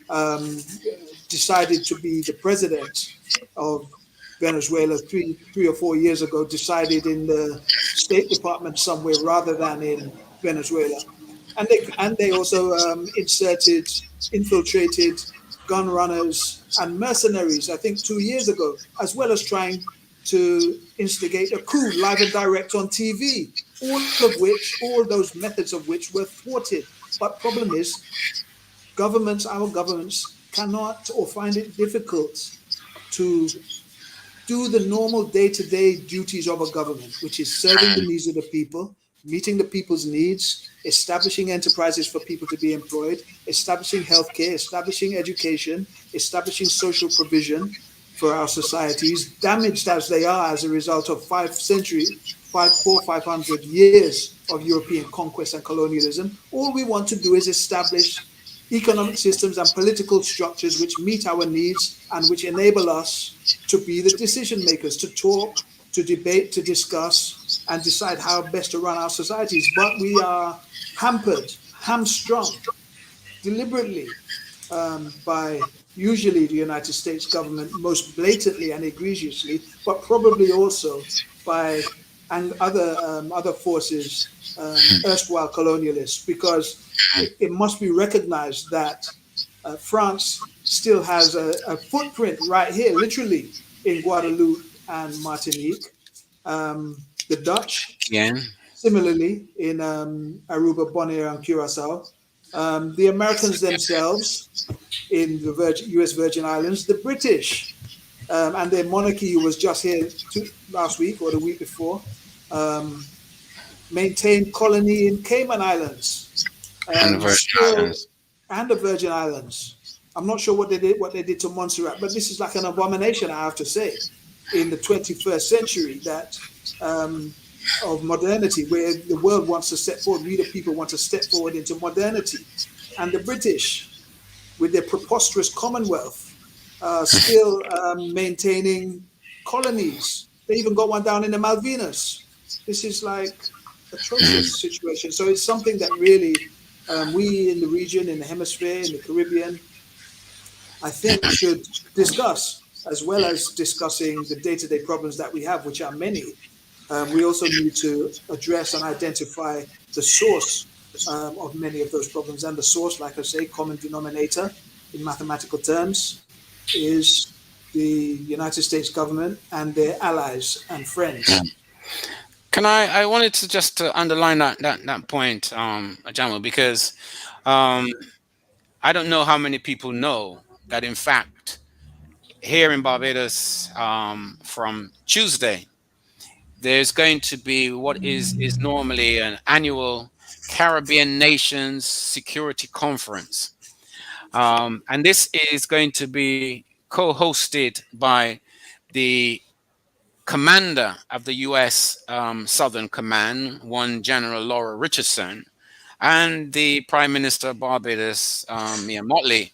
decided to be the president of Venezuela three or 4 years ago, decided in the State Department somewhere rather than in Venezuela. And they also infiltrated gun runners and mercenaries, I think 2 years ago, as well as trying to instigate a coup live and direct on TV, all those methods of which were thwarted. But problem is, our governments cannot or find it difficult to do the normal day-to-day duties of a government, which is serving the needs of the people, meeting the people's needs, establishing enterprises for people to be employed, establishing healthcare, establishing education, establishing social provision for our societies, damaged as they are as a result of 500 years of European conquest and colonialism. All we want to do is establish economic systems and political structures which meet our needs and which enable us to be the decision makers, to talk, to debate, to discuss, and decide how best to run our societies. But we are hampered, hamstrung, deliberately by usually the United States government, most blatantly and egregiously, but probably also by and other forces, erstwhile colonialists, because it must be recognized that France still has a footprint right here, literally in Guadeloupe and Martinique. The Dutch, Yeah. similarly in Aruba, Bonaire, and Curacao. The Americans themselves in the US Virgin Islands, the British and their monarchy, who was just here last week or the week before, maintained colony in Cayman Islands, And the Virgin Islands. and the Virgin Islands. I'm not sure what they did to Montserrat, but this is like an abomination, I have to say, in the 21st century that of modernity, where the world wants to step forward, we the people want to step forward into modernity. And the British, with their preposterous Commonwealth, still maintaining colonies. They even got one down in the Malvinas. This is like atrocious situation. So it's something that really we in the region, in the hemisphere, in the Caribbean, I think should discuss, as well as discussing the day-to-day problems that we have, which are many. We also need to address and identify the source of many of those problems. And the source, like I say, common denominator in mathematical terms, is the United States government and their allies and friends. Can I wanted to just underline that point, AJAMU, because I don't know how many people know that, in fact, here in Barbados, from Tuesday, there's going to be what is normally an annual Caribbean Nations Security Conference. And this is going to be co-hosted by the commander of the U.S. Southern Command, one General Laura Richardson, and the Prime Minister of Barbados, Mia Motley.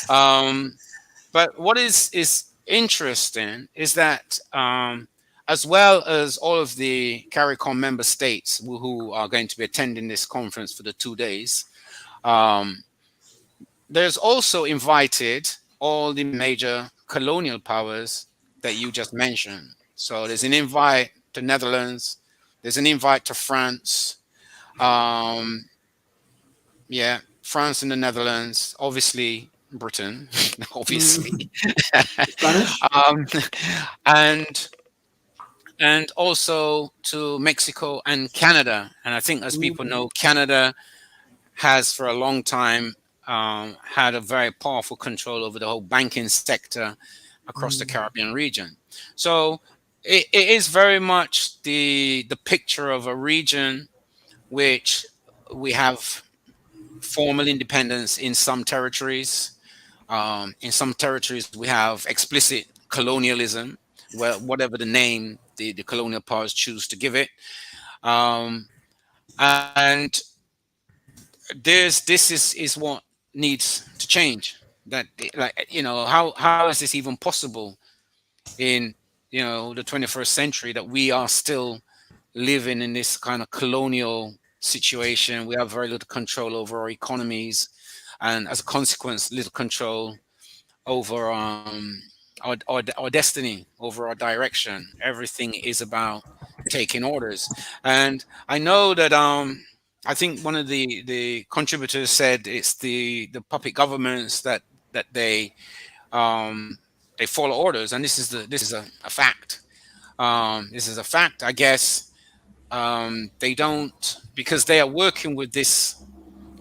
But what is interesting is that as well as all of the CARICOM member states who are going to be attending this conference for the 2 days, there's also invited all the major colonial powers that you just mentioned. So there's an invite to Netherlands, there's an invite to France, France and the Netherlands, obviously Britain, obviously, and also to Mexico and Canada. And I think, as people know, Canada has for a long time had a very powerful control over the whole banking sector across the Caribbean region. So it is very much the picture of a region which we have formal independence in some territories. In some territories, we have explicit colonialism, well, whatever the name the colonial powers choose to give it. And this is what needs to change. That, like, how is this even possible in the 21st century, that we are still living in this kind of colonial situation? We have very little control over our economies, and as a consequence, little control over our destiny, over our direction. Everything is about taking orders. And I know that I think one of the contributors said it's the puppet governments that they follow orders, and this is a fact. This is a fact, I guess. They don't, because they are working with this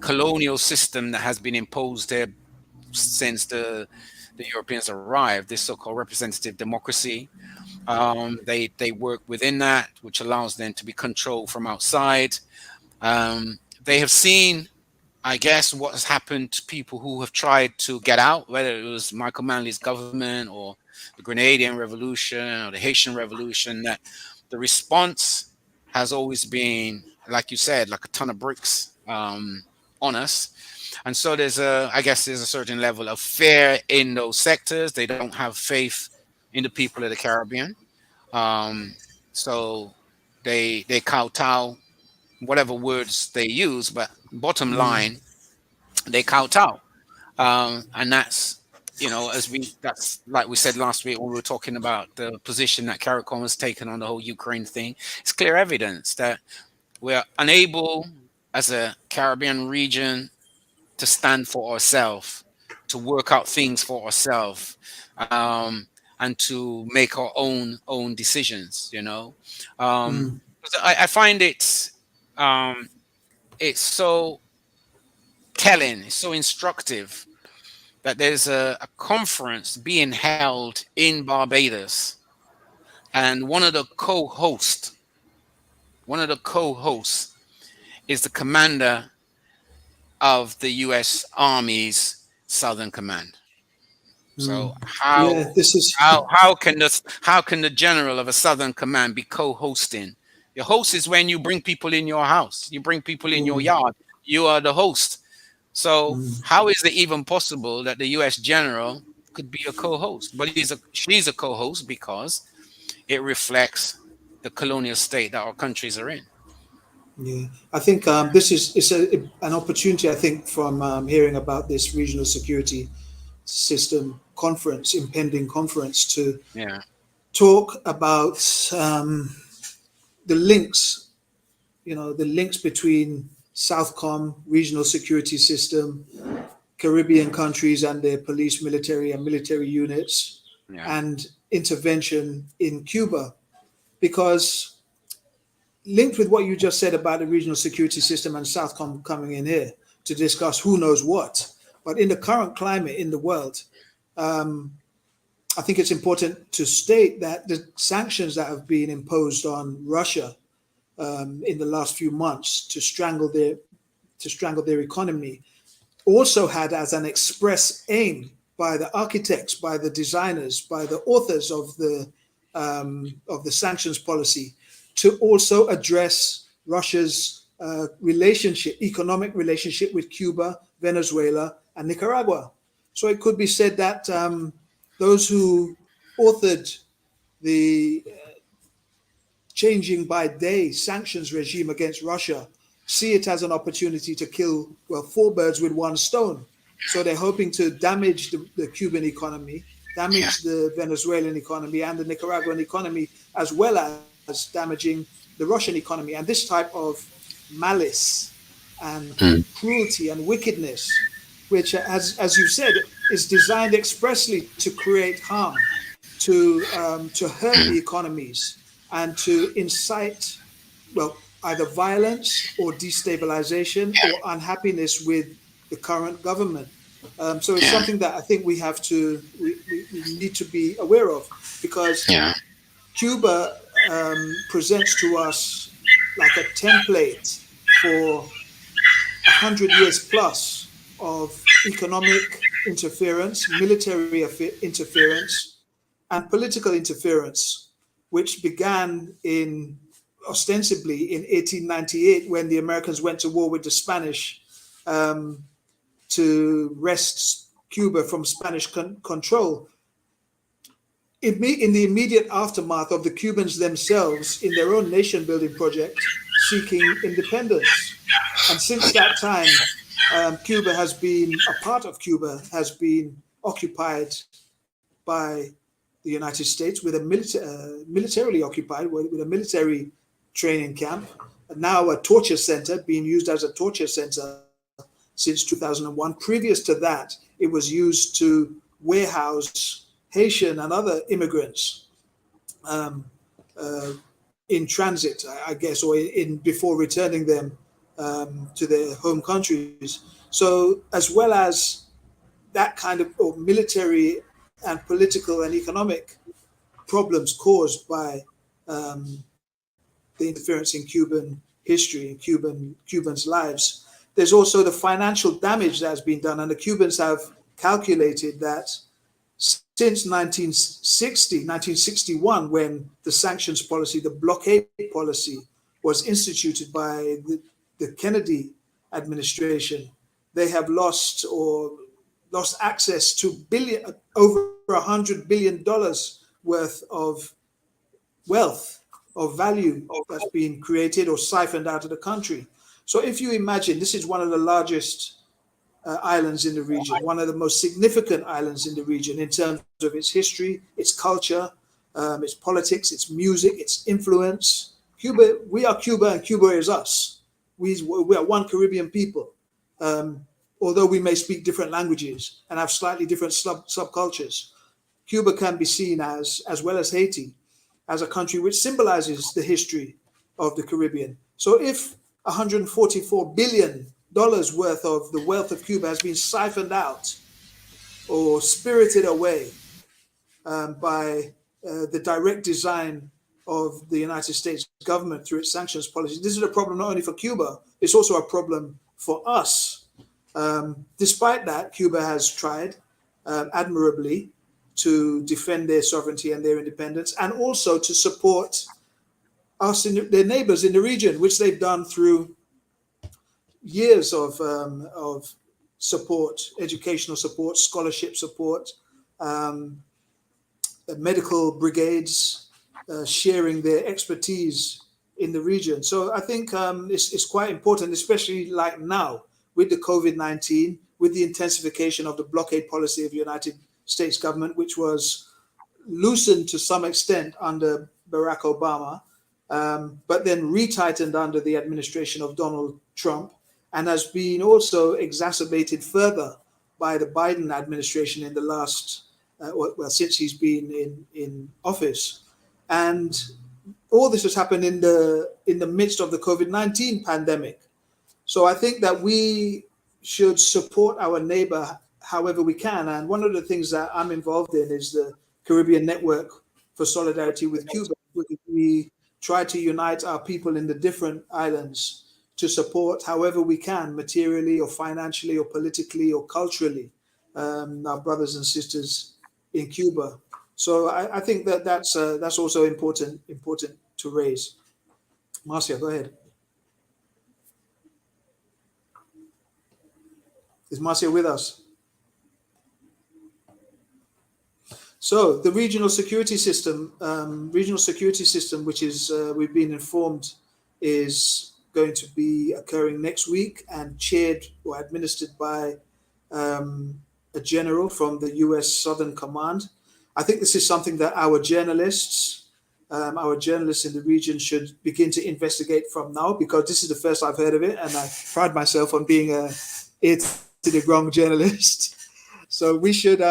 colonial system that has been imposed there since the Europeans arrived, this so-called representative democracy. They work within that, which allows them to be controlled from outside. They have seen, I guess, what has happened to people who have tried to get out, whether it was Michael Manley's government or the Grenadian Revolution or the Haitian Revolution, that the response has always been, like you said, like a ton of bricks on us. And so I guess there's a certain level of fear in those sectors. They don't have faith in the people of the Caribbean. So they kowtow, whatever words they use, but bottom line, they kowtow. And that's, that's like we said last week when we were talking about the position that CARICOM has taken on the whole Ukraine thing. It's clear evidence that we're unable as a Caribbean region to stand for ourselves, to work out things for ourselves, and to make our own decisions. I find it's so telling, it's so instructive that there's a conference being held in Barbados, and one of the co-hosts is the commander of the U.S. Army's Southern Command. So how can the general of a Southern Command be co-hosting? Your host is when you bring people in your house, you bring people in your yard. You are the host. So how is it even possible that the U.S. general could be a co-host? But she's a co-host because it reflects the colonial state that our countries are in. Yeah, I think this is an opportunity, I think, from hearing about this regional security system conference, impending conference, to talk about the links, the links between Southcom, regional security system, Caribbean countries and their police, military and military units, and intervention in Cuba. Because linked with what you just said about the regional security system and Southcom coming in here to discuss who knows what, but in the current climate in the world, I think it's important to state that the sanctions that have been imposed on Russia in the last few months to strangle their economy also had as an express aim by the architects, by the designers, by the authors of the sanctions policy to also address Russia's economic relationship with Cuba, Venezuela, and Nicaragua. So it could be said that those who authored the changing by day sanctions regime against Russia see it as an opportunity to kill, four birds with one stone. So they're hoping to damage the Cuban economy, damage the Venezuelan economy and the Nicaraguan economy, as well as damaging the Russian economy. And this type of malice and cruelty and wickedness, which, as you said, is designed expressly to create harm, to hurt the economies, and to incite, either violence or destabilization or unhappiness with the current government. So it's something that I think we need to be aware of, because Cuba presents to us like a template for 100 years plus of economic interference, military interference, and political interference, which began ostensibly in 1898 when the Americans went to war with the Spanish to wrest Cuba from Spanish control. In the immediate aftermath of the Cubans themselves in their own nation-building project seeking independence. And since that time, a part of Cuba has been occupied by the United States with militarily occupied with a military training camp, and now a torture center, being used as a torture center since 2001. Previous to that, it was used to warehouse Haitian and other immigrants in transit, I guess, or before returning them to their home countries. So as well as that kind of military and political and economic problems caused by the interference in Cuban history, in Cubans' lives, there's also the financial damage that has been done. And the Cubans have calculated that since 1961, when the sanctions policy, the blockade policy, was instituted by the Kennedy administration, they have lost access to over $100 billion worth of wealth of value that's being created or siphoned out of the country. So if you imagine, this is one of the largest islands in the region, one of the most significant islands in the region in terms of its history, its culture, its politics, its music, its influence. Cuba, we are Cuba and Cuba is us. We are one Caribbean people. Although we may speak different languages and have slightly different subcultures, Cuba can be seen as well as Haiti, as a country which symbolizes the history of the Caribbean. So if $144 billion worth of the wealth of Cuba has been siphoned out or spirited away by the direct design of the United States government through its sanctions policy, this is a problem not only for Cuba, it's also a problem for us. Despite that, Cuba has tried admirably to defend their sovereignty and their independence, and also to support us and their neighbors in the region, which they've done through years of support, educational support, scholarship support, medical brigades, sharing their expertise in the region. So I think it's quite important, especially like now with the COVID-19, with the intensification of the blockade policy of the United States government, which was loosened to some extent under Barack Obama, but then retightened under the administration of Donald Trump, and has been also exacerbated further by the Biden administration in the last, since he's been in office. And all this has happened in the midst of the COVID-19 pandemic. So I think that we should support our neighbor however we can. And one of the things that I'm involved in is the Caribbean Network for Solidarity with Cuba. We try to unite our people in the different islands to support however we can, materially or financially or politically or culturally, our brothers and sisters in Cuba. So I think that that's also important to raise. Marcia, go ahead. Is Marcia with us? So the regional security system, which is we've been informed is going to be occurring next week and chaired or administered by a general from the U.S. Southern Command. I think this is something that our journalists in the region should begin to investigate from now, because this is the first I've heard of it, and I pride myself on being a ear to the ground journalist. So we should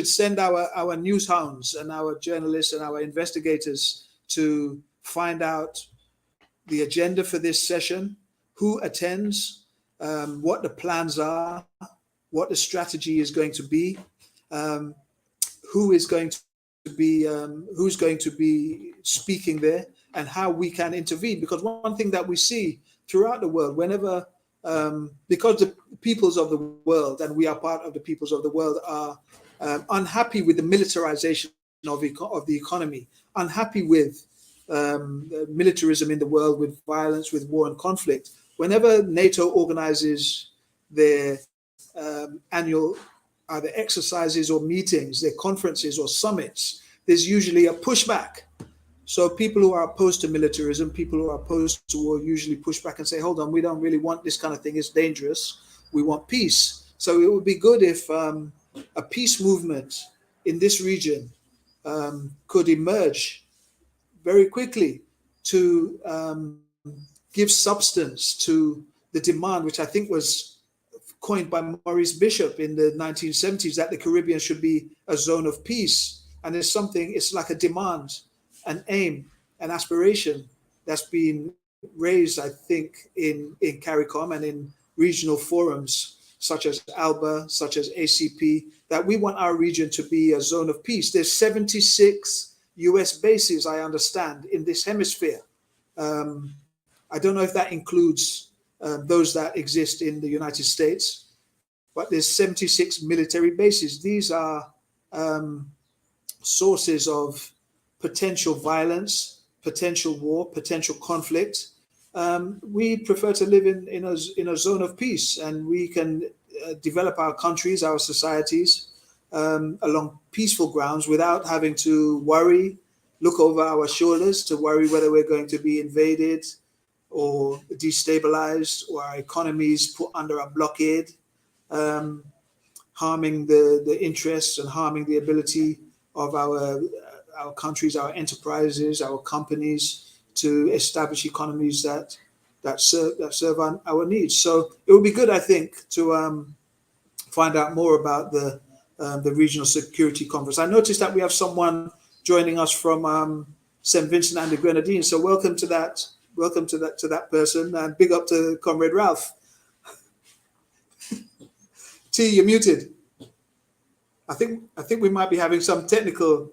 send our news hounds and our journalists and our investigators to find out the agenda for this session, who attends, what the plans are, what the strategy is going to be, who's going to be speaking there, and how we can intervene. Because one thing that we see throughout the world, whenever because the peoples of the world, and we are part of the peoples of the world, are unhappy with the militarization of the economy, unhappy with militarism in the world, with violence, with war and conflict. Whenever NATO organizes their annual either exercises or meetings, their conferences or summits, there's usually a pushback. So people who are opposed to militarism, people who are opposed to war, usually push back and say, hold on, we don't really want this kind of thing. It's dangerous. We want peace. So it would be good if a peace movement in this region could emerge very quickly to give substance to the demand, which I think was coined by Maurice Bishop in the 1970s, that the Caribbean should be a zone of peace. And it's like a demand, an aim, an aspiration that's been raised, I think, in CARICOM and in regional forums such as ALBA, such as ACP, that we want our region to be a zone of peace. There's 76 US bases, I understand, in this hemisphere. I don't know if that includes those that exist in the United States, but there's 76 military bases. These are sources of potential violence, potential war, potential conflict. We prefer to live in a zone of peace, and we can develop our countries, our societies along peaceful grounds without having to worry, look over our shoulders to worry whether we're going to be invaded or destabilized, or our economies put under a blockade, harming the interests and harming the ability of our countries, our enterprises, our companies to establish economies that serve our needs. So it would be good, I think, to find out more about the Regional Security Conference. I noticed that we have someone joining us from St. Vincent and the Grenadines. So welcome to that person, and big up to Comrade Ralph. T, you're muted. I think we might be having some technical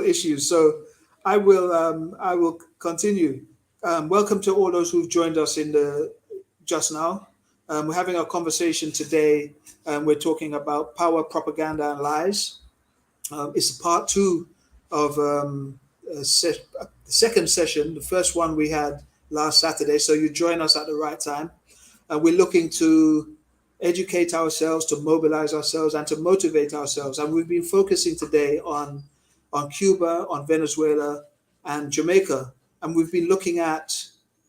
issues. So I will continue. Welcome to all those who've joined us just now. We're having a conversation today. We're talking about power, propaganda, and lies. It's part 2 of the second session. The first one we had last Saturday. So you join us at the right time. We're looking to educate ourselves, to mobilize ourselves, and to motivate ourselves. And we've been focusing today on Cuba, on Venezuela, and Jamaica. And we've been looking at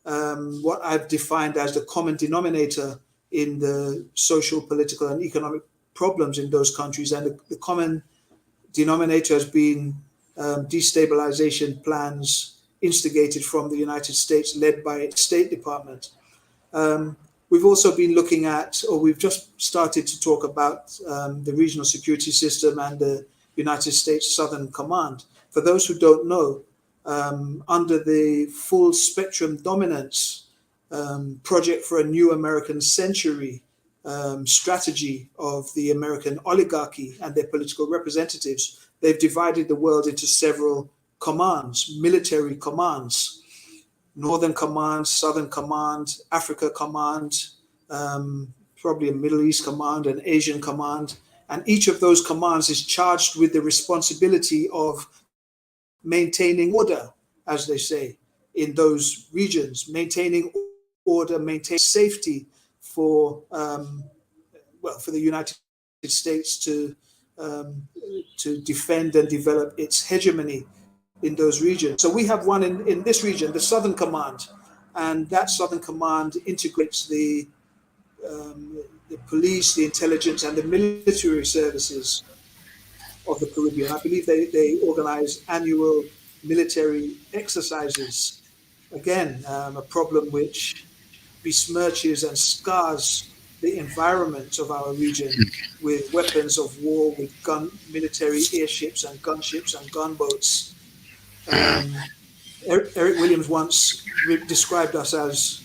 what I've defined as the common denominator in the social, political, and economic problems in those countries. And the common denominator has been destabilization plans instigated from the United States, led by its State Department. We've also been looking at, or we've just started to talk about the regional security system and the United States Southern Command. For those who don't know, under the full spectrum dominance project for a new American century strategy of the American oligarchy and their political representatives, they've divided the world into several commands, military commands. Northern Command, Southern Command, Africa Command, probably a Middle East Command, an Asian Command. And each of those commands is charged with the responsibility of maintaining order, as they say, in those regions, maintaining order, maintaining safety for the United States to defend and develop its hegemony in those regions. So we have one in this region, the Southern Command, and that Southern Command integrates the police, the intelligence, and the military services of the Caribbean. I believe they organize annual military exercises. Again, a problem which besmirches and scars the environment of our region with weapons of war, with military airships and gunships and gunboats. Eric Williams once described us as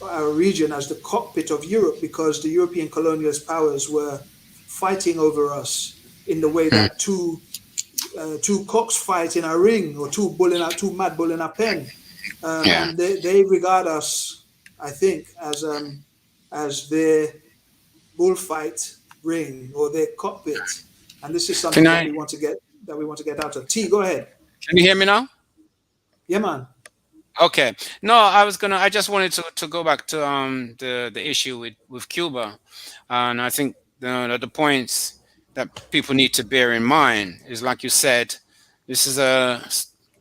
our region as the cockpit of Europe, because the European colonialist powers were fighting over us in the way that two cocks fight in a ring, or two mad bull in a pen. And they regard us, I think, as their bullfight ring or their cockpit. And this is something that we want to get out of. T, go ahead. Can you hear me now? Yeah, man. Okay. No, I just wanted to go back to the issue with Cuba. And I think the points that people need to bear in mind is, like you said, this is a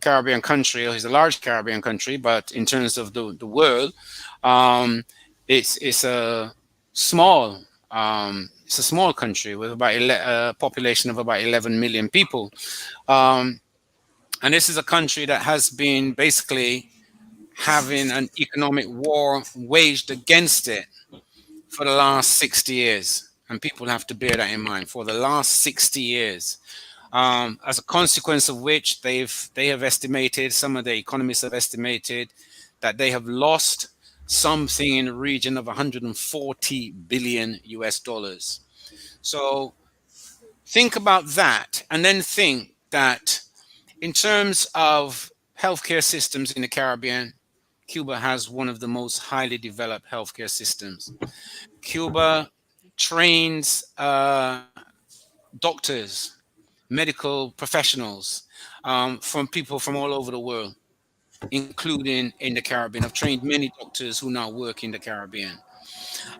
Caribbean country, or it's a large Caribbean country, but in terms of the world, it's a small country with about a population of about 11 million people. And this is a country that has been basically having an economic war waged against it for the last 60 years. And people have to bear that in mind, for the last 60 years. As a consequence of which they have estimated, some of the economists have estimated, that they have lost something in the region of 140 billion US dollars. So think about that, and then think that in terms of healthcare systems in the Caribbean, Cuba has one of the most highly developed healthcare systems. Cuba trains doctors, medical professionals from people from all over the world, including in the Caribbean. I've trained many doctors who now work in the Caribbean.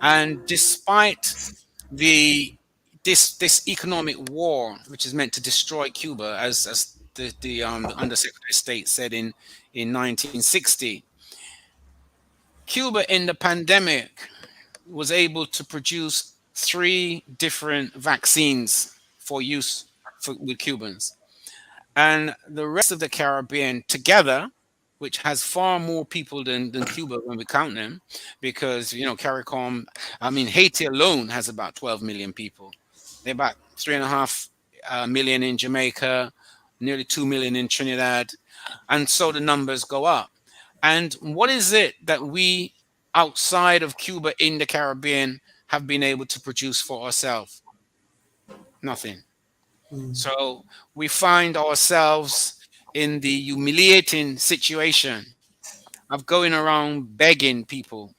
And despite this economic war, which is meant to destroy Cuba, as the Undersecretary of State said in 1960. Cuba in the pandemic was able to produce 3 different vaccines for use with Cubans. And the rest of the Caribbean together, which has far more people than Cuba when we count them, because, CARICOM, Haiti alone has about 12 million people. They're about 3.5 million in Jamaica, nearly 2 million in Trinidad. And so the numbers go up. And what is it that we outside of Cuba in the Caribbean have been able to produce for ourselves? Nothing. So we find ourselves in the humiliating situation of going around begging people,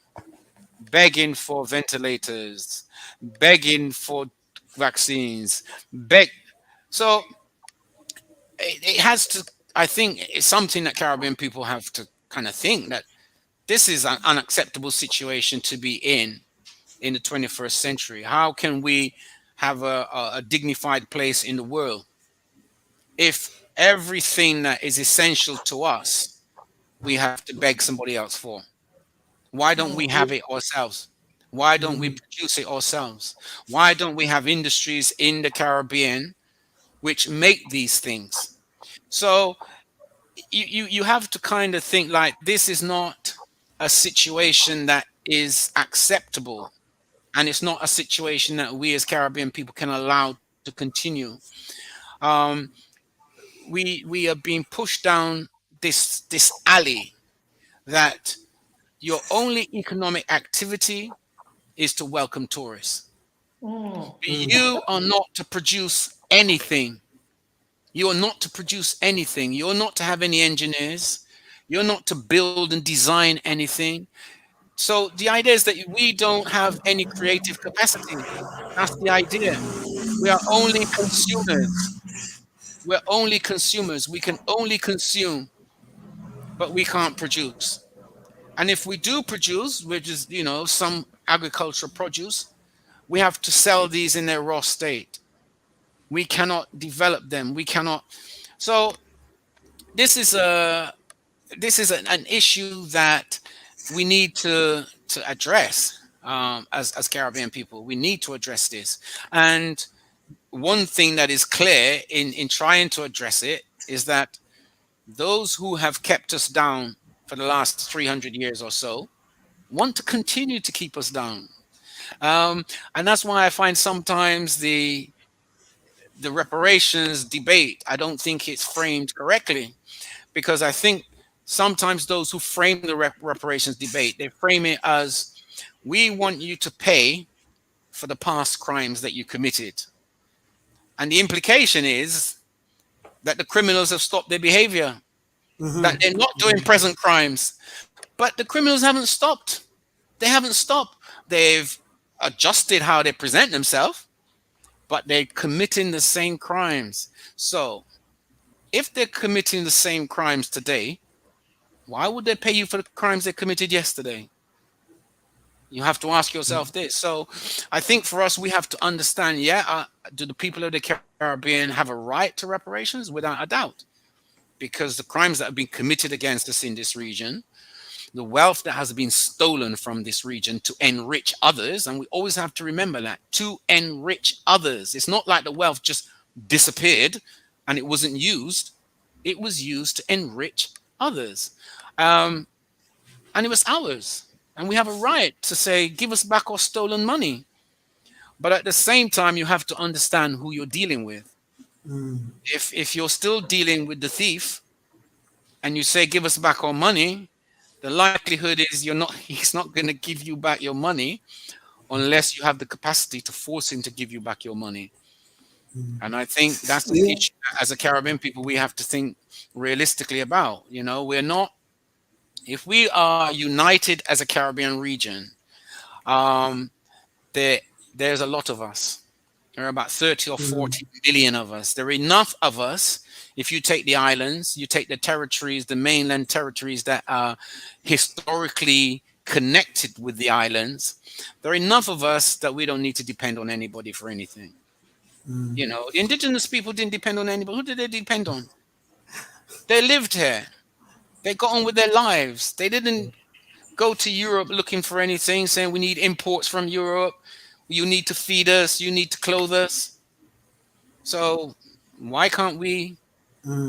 begging for ventilators, begging for vaccines, So it has to, I think it's something that Caribbean people have to kind of think that this is an unacceptable situation to be in the 21st century. How can we have a dignified place in the world if everything that is essential to us, we have to beg somebody else for? Why don't we have it ourselves? Why don't we produce it ourselves? Why don't we have industries in the Caribbean which make these things? So you have to kind of think like this is not a situation that is acceptable, and it's not a situation that we as Caribbean people can allow to continue. We are being pushed down this alley that your only economic activity is to welcome tourists. You are not to produce anything. You are not to produce anything. You're not to have any engineers. You're not to build and design anything. So the idea is that we don't have any creative capacity. That's the idea. We are only consumers. We're only consumers. We can only consume, but we can't produce. And if we do produce, which is, some agricultural produce, we have to sell these in their raw state. We cannot develop them. We cannot. So this is an issue that we need to address as Caribbean people. We need to address this. And one thing that is clear in trying to address it is that those who have kept us down for the last 300 years or so want to continue to keep us down. And that's why I find sometimes the reparations debate, I don't think it's framed correctly, because I think sometimes those who frame the reparations debate, they frame it as, we want you to pay for the past crimes that you committed. And the implication is that the criminals have stopped their behavior, that they're not doing present crimes. But the criminals haven't stopped. They haven't stopped. They've adjusted how they present themselves, but they're committing the same crimes. So if they're committing the same crimes today, why would they pay you for the crimes they committed yesterday? You have to ask yourself this. So I think for us, we have to understand, do the people of the Caribbean have a right to reparations? Without a doubt. Because the crimes that have been committed against us in this region, the wealth that has been stolen from this region to enrich others, and we always have to remember that, to enrich others. It's not like the wealth just disappeared and it wasn't used. It was used to enrich others. And it was ours. And we have a right to say, give us back our stolen money. But at the same time, you have to understand who you're dealing with. If you're still dealing with the thief and you say, give us back our money, the likelihood is he's not going to give you back your money unless you have the capacity to force him to give you back your money. And I think that's the issue as a Caribbean people we have to think realistically about. We're not, if we are united as a Caribbean region, there's a lot of us. There are about 30 or 40 million of us. There are enough of us. If you take the islands, you take the territories, the mainland territories that are historically connected with the islands, there are enough of us that we don't need to depend on anybody for anything. The indigenous people didn't depend on anybody. Who did they depend on? They lived here. They got on with their lives. They didn't go to Europe looking for anything, saying we need imports from Europe. You need to feed us. You need to clothe us. So why can't we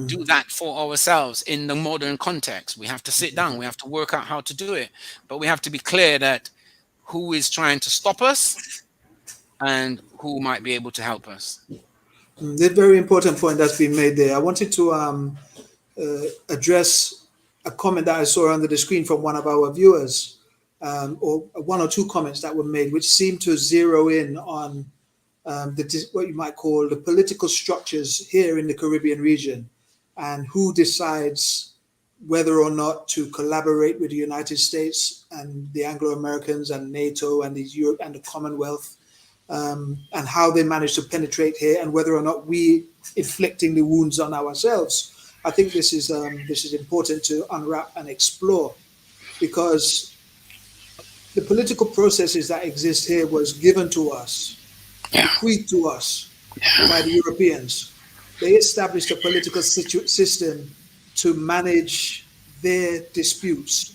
do that for ourselves in the modern context? We have to sit down. We have to work out how to do it. But we have to be clear that who is trying to stop us and who might be able to help us. The very important point that's been made there. I wanted to address a comment that I saw under the screen from one of our viewers, or one or two comments that were made, which seemed to zero in on what you might call the political structures here in the Caribbean region, and who decides whether or not to collaborate with the United States and the Anglo-Americans and NATO and the Europe and the Commonwealth, and how they manage to penetrate here, and whether or not we inflicting the wounds on ourselves. I think this is important to unwrap and explore, because the political processes that exist here was given to us, bequeathed to us by the Europeans. They established a political system to manage their disputes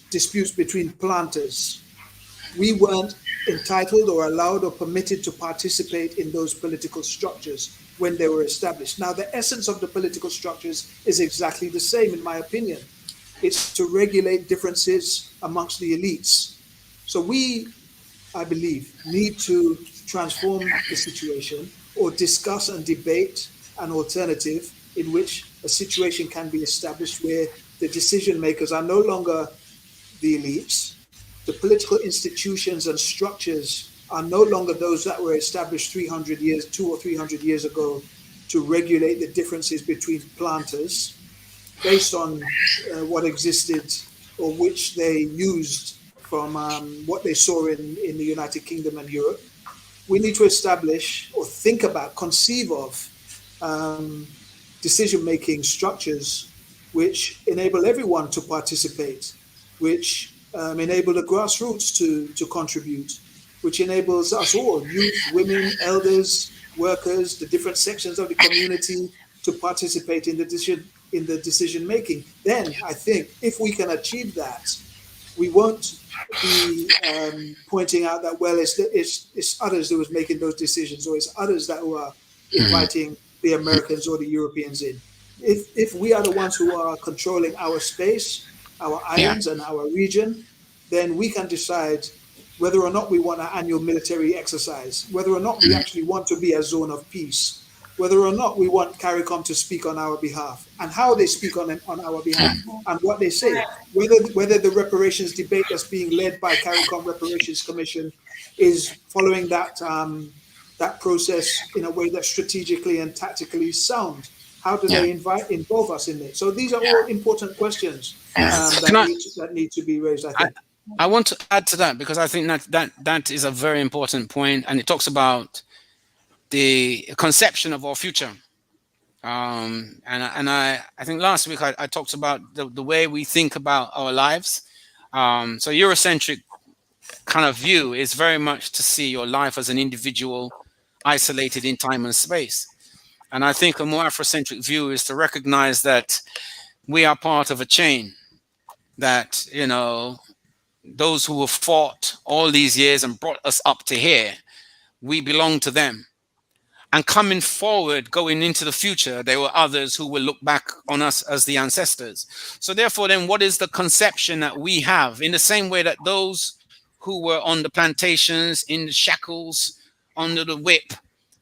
between planters. We weren't entitled or allowed or permitted to participate in those political structures when they were established. Now, the essence of the political structures is exactly the same, in my opinion. It's to regulate differences amongst the elites. So we, I believe, need to transform the situation or discuss and debate an alternative in which a situation can be established where the decision makers are no longer the elites. The political institutions and structures are no longer those that were established 200 or 300 years ago to regulate the differences between planters based on what existed or which they used from what they saw in the United Kingdom and Europe. We need to establish or think about, conceive of decision-making structures which enable everyone to participate, which enable the grassroots to contribute, which enables us all, youth, women, elders, workers, the different sections of the community to participate in the decision making. Then I think if we can achieve that, we won't be pointing out that, well, it's others who was making those decisions, or it's others that who are inviting the Americans or the Europeans in. If we are the ones who are controlling our space, our islands and our region, then we can decide whether or not we want an annual military exercise, whether or not we actually want to be a zone of peace, whether or not we want CARICOM to speak on our behalf, and how they speak on our behalf, and what they say, whether the reparations debate that's being led by CARICOM Reparations Commission is following that process in a way that's strategically and tactically sound. How do they involve us in it? So these are all important questions that need to be raised, I think. I want to add to that, because I think that is a very important point, and it talks about the conception of our future. And I think last week I talked about the way we think about our lives. So Eurocentric kind of view is very much to see your life as an individual, isolated in time and space. And I think a more Afrocentric view is to recognize that we are part of a chain, that, you know, those who have fought all these years and brought us up to here, we belong to them. And coming forward, going into the future, there were others who will look back on us as the ancestors. So therefore, then, what is the conception that we have? In the same way that those who were on the plantations, in the shackles, under the whip,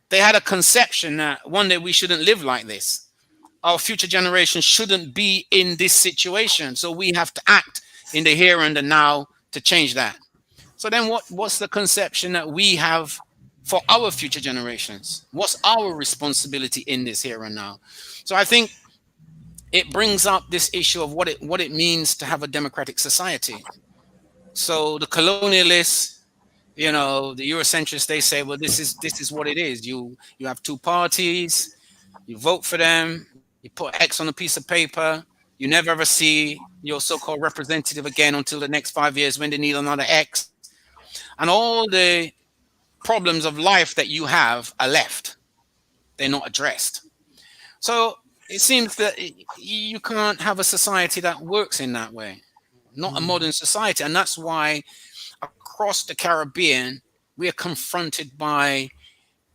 they had a conception that one day we shouldn't live like this. Our future generations shouldn't be in this situation. So we have to act in the here and the now to change that. So then what's the conception that we have for our future generations? What's our responsibility in this here and now? So I think it brings up this issue of what it means to have a democratic society. So the colonialists, you know, the Eurocentrists, they say, well, this is what it is. You have two parties, you vote for them, you put X on a piece of paper, you never ever see your so-called representative again until the next 5 years when they need another X. And all the problems of life that you have are left. They're not addressed. So it seems that you can't have a society that works in that way, not a modern society. And that's why across the Caribbean, we are confronted by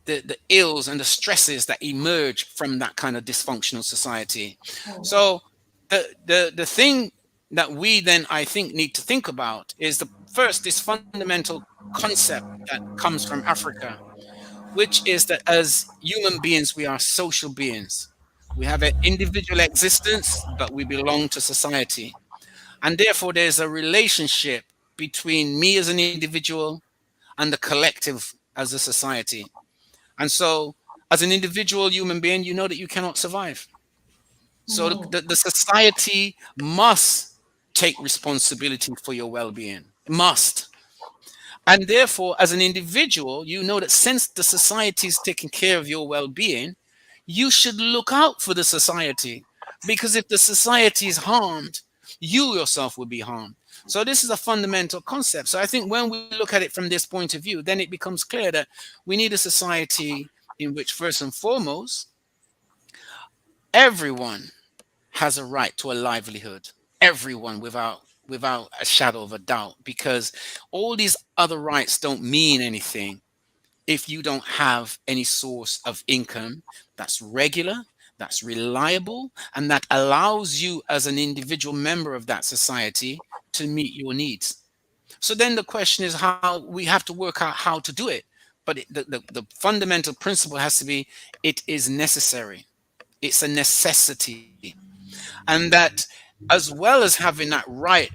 the ills and the stresses that emerge from that kind of dysfunctional society. So the thing that we then, I think, need to think about is this fundamental concept that comes from Africa, which is that as human beings, we are social beings. We have an individual existence, but we belong to society. And therefore, there's a relationship between me as an individual and the collective as a society. And so, as an individual human being, you know that you cannot survive. So the society must take responsibility for your well-being. It must. And therefore, as an individual, you know that since the society is taking care of your well-being, you should look out for the society. Because if the society is harmed, you yourself will be harmed. So this is a fundamental concept. So I think when we look at it from this point of view, then it becomes clear that we need a society in which, first and foremost, everyone has a right to a livelihood. Everyone, without a shadow of a doubt, because all these other rights don't mean anything if you don't have any source of income that's regular, that's reliable, and that allows you as an individual member of that society to meet your needs. So then the question is how we have to work out how to do it. But the fundamental principle has to be, it is necessary. It's a necessity. And that as well as having that right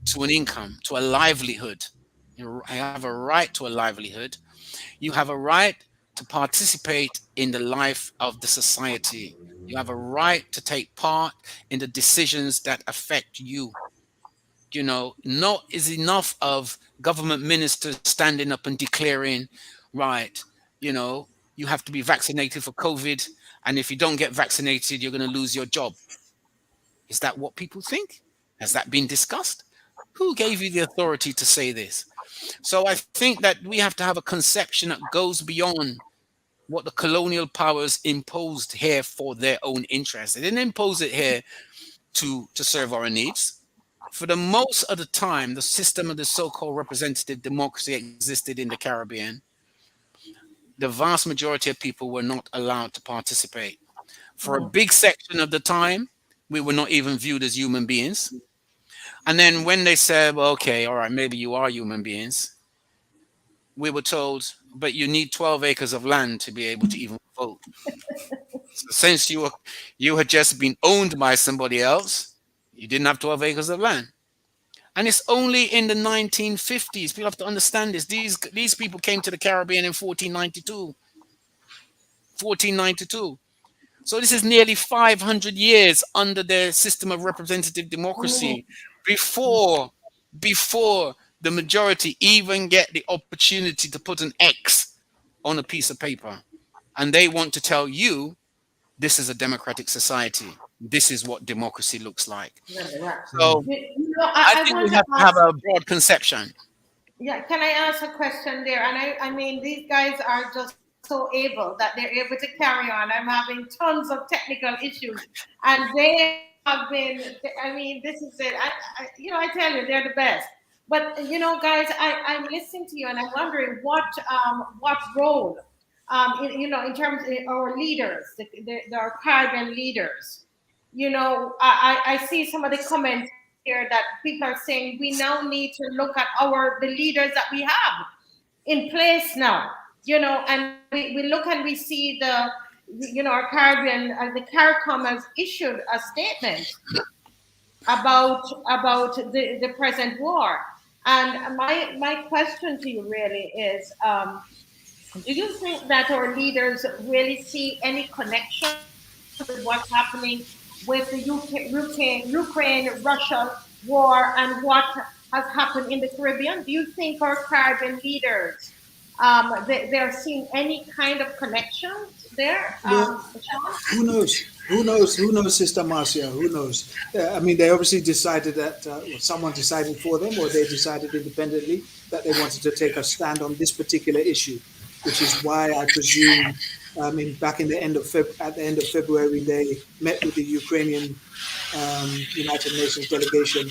to an income, to a livelihood, you have a right to a livelihood, you have a right to participate in the life of the society. You have a right to take part in the decisions that affect you. You know, not is enough of government ministers standing up and declaring, right, you know, you have to be vaccinated for COVID, and if you don't get vaccinated, you're going to lose your job. Is that what people think? Has that been discussed? Who gave you the authority to say this? So I think that we have to have a conception that goes beyond what the colonial powers imposed here for their own interests. They didn't impose it here to serve our needs. For the most of the time, the system of the so-called representative democracy existed in the Caribbean. The vast majority of people were not allowed to participate. For a big section of the time, we were not even viewed as human beings. And then when they said, well, okay, all right, maybe you are human beings, we were told, but you need 12 acres of land to be able to even vote. So since you had just been owned by somebody else, you didn't have 12 acres of land. And it's only in the 1950s, people have to understand this, these people came to the Caribbean in 1492. So this is nearly 500 years under their system of representative democracy before the majority even get the opportunity to put an X on a piece of paper. And they want to tell you, this is a democratic society. This is what democracy looks like. So I think we have to have a broad conception. Yeah, can I ask a question there? And I mean, these guys are just so able that they're able to carry on. I'm having tons of technical issues, and they have been. I mean, this is it. I tell you, they're the best. But guys, I'm listening to you, and I'm wondering what role, in terms of our leaders, our Caribbean leaders. I see some of the comments here that people are saying we now need to look at the leaders that we have in place now, and we look and we see our Caribbean, the CARICOM has issued a statement about the present war. And my question to you really is, do you think that our leaders really see any connection with what's happening with the Ukraine-Russia war and what has happened in the Caribbean? Do you think our Caribbean leaders, they're seeing any kind of connection there? Who knows? Who knows, Sister Marcia? Who knows? I mean, they obviously decided that someone decided for them, or they decided independently that they wanted to take a stand on this particular issue. which is why I presume back in the end of at the end of February they met with the Ukrainian United Nations delegation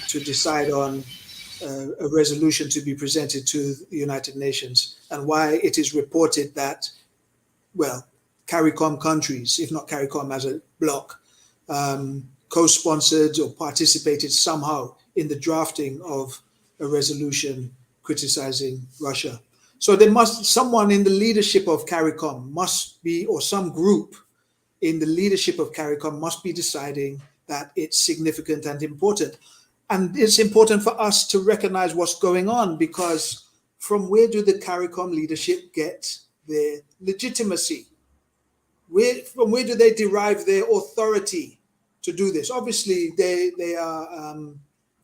to decide on a resolution to be presented to the United Nations, and why it is reported that, well, CARICOM countries, if not CARICOM as a bloc, co-sponsored or participated somehow in the drafting of a resolution criticizing Russia. So there must, someone in the leadership of CARICOM must be, or some group in the leadership of CARICOM must be deciding that it's significant and important. And it's important for us to recognize what's going on, because from where do the CARICOM leadership get their legitimacy? From where do they derive their authority to do this? Obviously, they are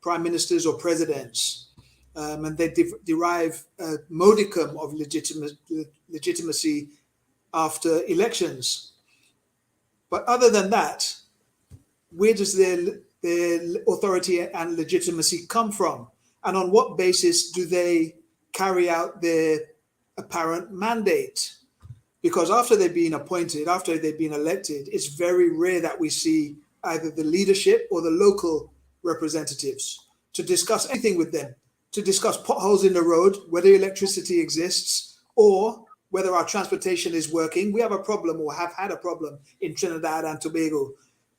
prime ministers or presidents, and they derive a modicum of legitimacy after elections. But other than that, where does their authority and legitimacy come from? And on what basis do they carry out their apparent mandate? Because after they've been appointed, after they've been elected, it's very rare that we see either the leadership or the local representatives to discuss anything with them, to discuss potholes in the road, whether electricity exists, or whether our transportation is working. We have a problem, or have had a problem in Trinidad and Tobago,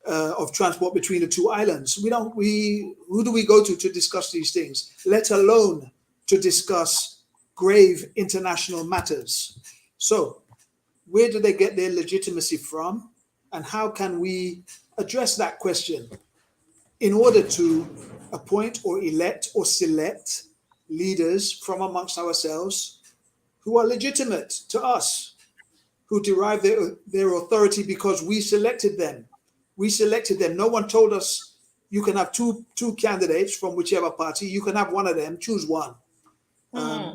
of transport between the two islands. Who do we go to discuss these things, let alone to discuss grave international matters? So where do they get their legitimacy from, and how can we address that question in order to appoint or elect or select leaders from amongst ourselves who are legitimate to us, who derive their authority because we selected them. We selected them. No one told us you can have two candidates from whichever party. You can have one of them. Choose one.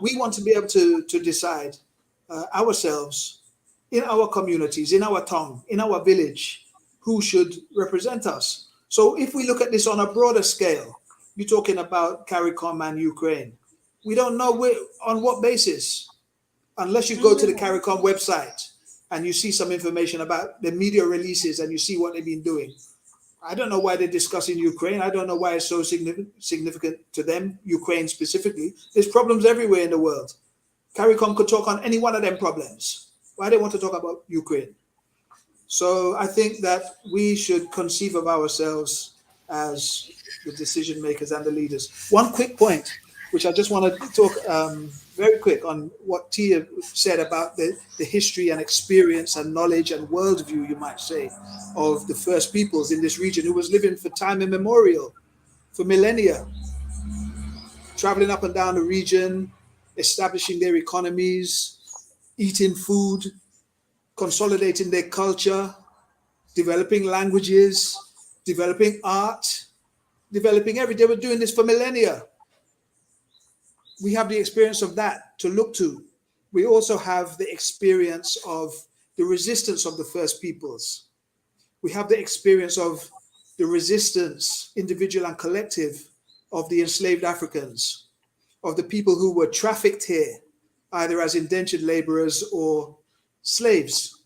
We want to be able to decide ourselves in our communities, in our town, in our village, who should represent us. So if we look at this on a broader scale, you're talking about CARICOM and Ukraine. We don't know on what basis, unless you go to the CARICOM website and you see some information about the media releases and you see what they've been doing. I don't know why they're discussing Ukraine. I don't know why it's so significant to them, Ukraine specifically. There's problems everywhere in the world. CARICOM could talk on any one of them problems. Why do they want to talk about Ukraine? So I think that we should conceive of ourselves as the decision makers and the leaders. One quick point, which I just want to talk very quick on what Tia said about the history and experience and knowledge and worldview, you might say, of the first peoples in this region who was living for time immemorial, for millennia, traveling up and down the region, establishing their economies, eating food, consolidating their culture, developing languages, developing art, developing everything. They were doing this for millennia. We have the experience of that to look to. We also have the experience of the resistance of the first peoples. We have the experience of the resistance, individual and collective, of the enslaved Africans, of the people who were trafficked here, either as indentured laborers or slaves.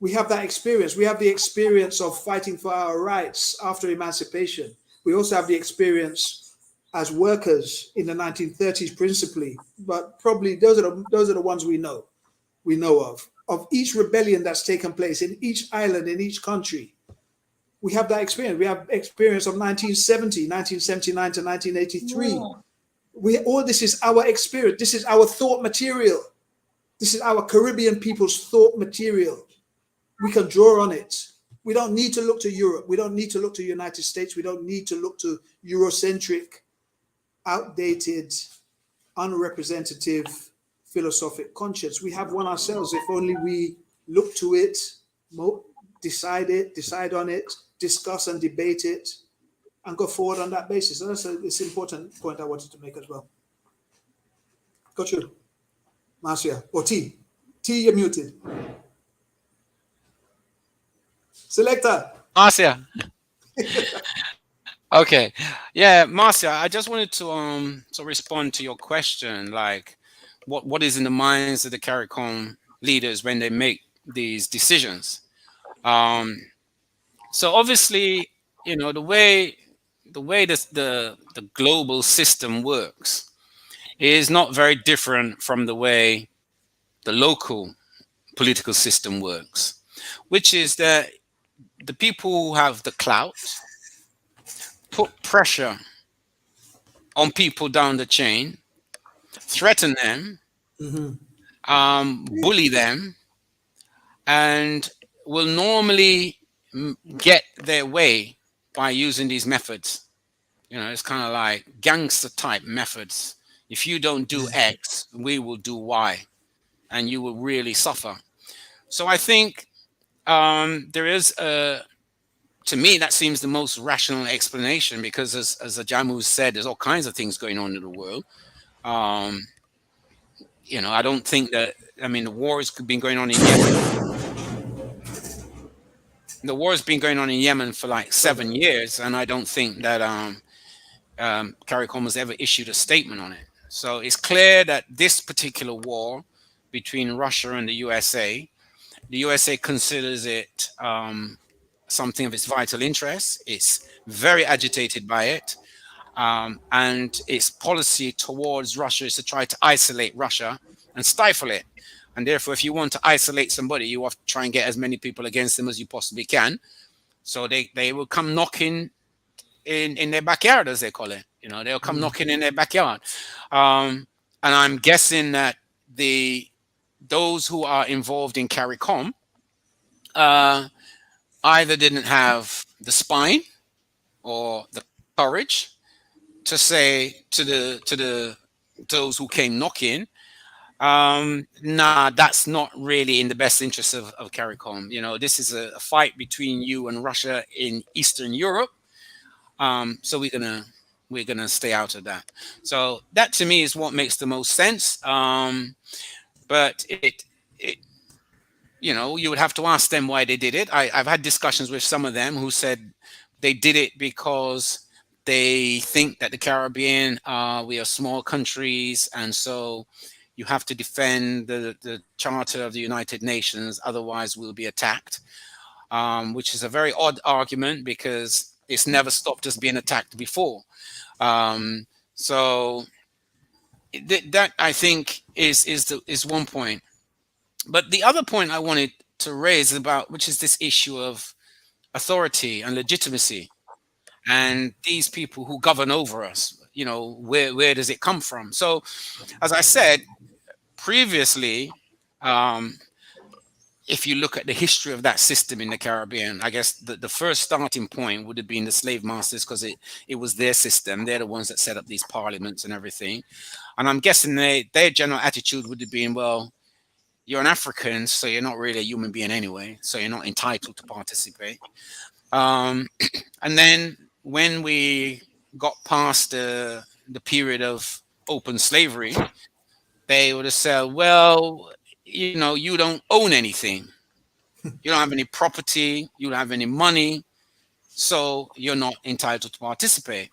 We have that experience. We have the experience of fighting for our rights after emancipation. We also have the experience as workers in the 1930s principally, but probably those are the ones we know of each rebellion that's taken place in each island, in each country. We have that experience. We have experience of 1970, 1979 to 1983. Yeah. All this is our experience. This is our thought material. This is our Caribbean people's thought material. We can draw on it. We don't need to look to Europe. We don't need to look to the United States. We don't need to look to Eurocentric, outdated, unrepresentative philosophic conscience. We have one ourselves. If only we look to it, decide on it, discuss and debate it, and go forward on that basis. So that's an important point I wanted to make as well. Got you, Marcia. Or T, you're muted. Selector. Marcia. Okay. Yeah, Marcia, I just wanted to respond to your question. Like, what is in the minds of the CARICOM leaders when they make these decisions. So obviously, you know, the way the global system works is not very different from the way the local political system works, which is that the people who have the clout put pressure on people down the chain, threaten them, bully them, and will normally get their way by using these methods. You know, it's kind of like gangster type methods. If you don't do X, we will do Y, and you will really suffer. So I think there is to me, that seems the most rational explanation, because as AJAMU said, there's all kinds of things going on in the world. You know, I don't think that, I mean, the war has been going on in Yemen. The war has been going on in Yemen for like 7 years, and I don't think that CARICOM has ever issued a statement on it. So it's clear that this particular war between Russia and the USA considers it something of its vital interest. It's very agitated by it. And its policy towards Russia is to try to isolate Russia and stifle it. And therefore, if you want to isolate somebody, you have to try and get as many people against them as you possibly can. So they will come knocking in their backyard, as they call it. You know, they'll come knocking in their backyard. And I'm guessing that those who are involved in CARICOM either didn't have the spine or the courage to say to those who came knocking, nah, that's not really in the best interest of CARICOM. You know, this is a fight between you and Russia in Eastern Europe. So we're gonna stay out of that. So that to me is what makes the most sense. But it you know, you would have to ask them why they did it. I've had discussions with some of them who said they did it because they think that the Caribbean, we are small countries, and so you have to defend the Charter of the United Nations, otherwise we'll be attacked, which is a very odd argument because it's never stopped us being attacked before. So that I think is one point. But the other point I wanted to raise about, which is this issue of authority and legitimacy, and these people who govern over us, you know, where does it come from? So, as I said previously, if you look at the history of that system in the Caribbean, I guess the first starting point would have been the slave masters, because it was their system. They're the ones that set up these parliaments and everything. And I'm guessing their general attitude would have been, well, you're an African, so you're not really a human being anyway, so you're not entitled to participate. And then when we got past the period of open slavery, they would have said, well, you know, you don't own anything. You don't have any property. You don't have any money. So you're not entitled to participate.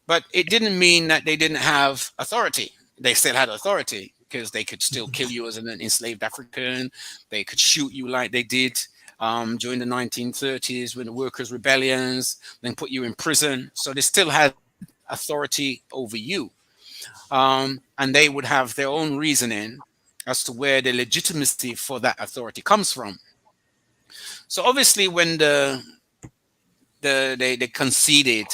But it didn't mean that they didn't have authority. They still had authority, because they could still kill you as an enslaved African. They could shoot you like they did during the 1930s with the workers' rebellions, then put you in prison. So they still had authority over you. And they would have their own reasoning as to where the legitimacy for that authority comes from. So obviously when they conceded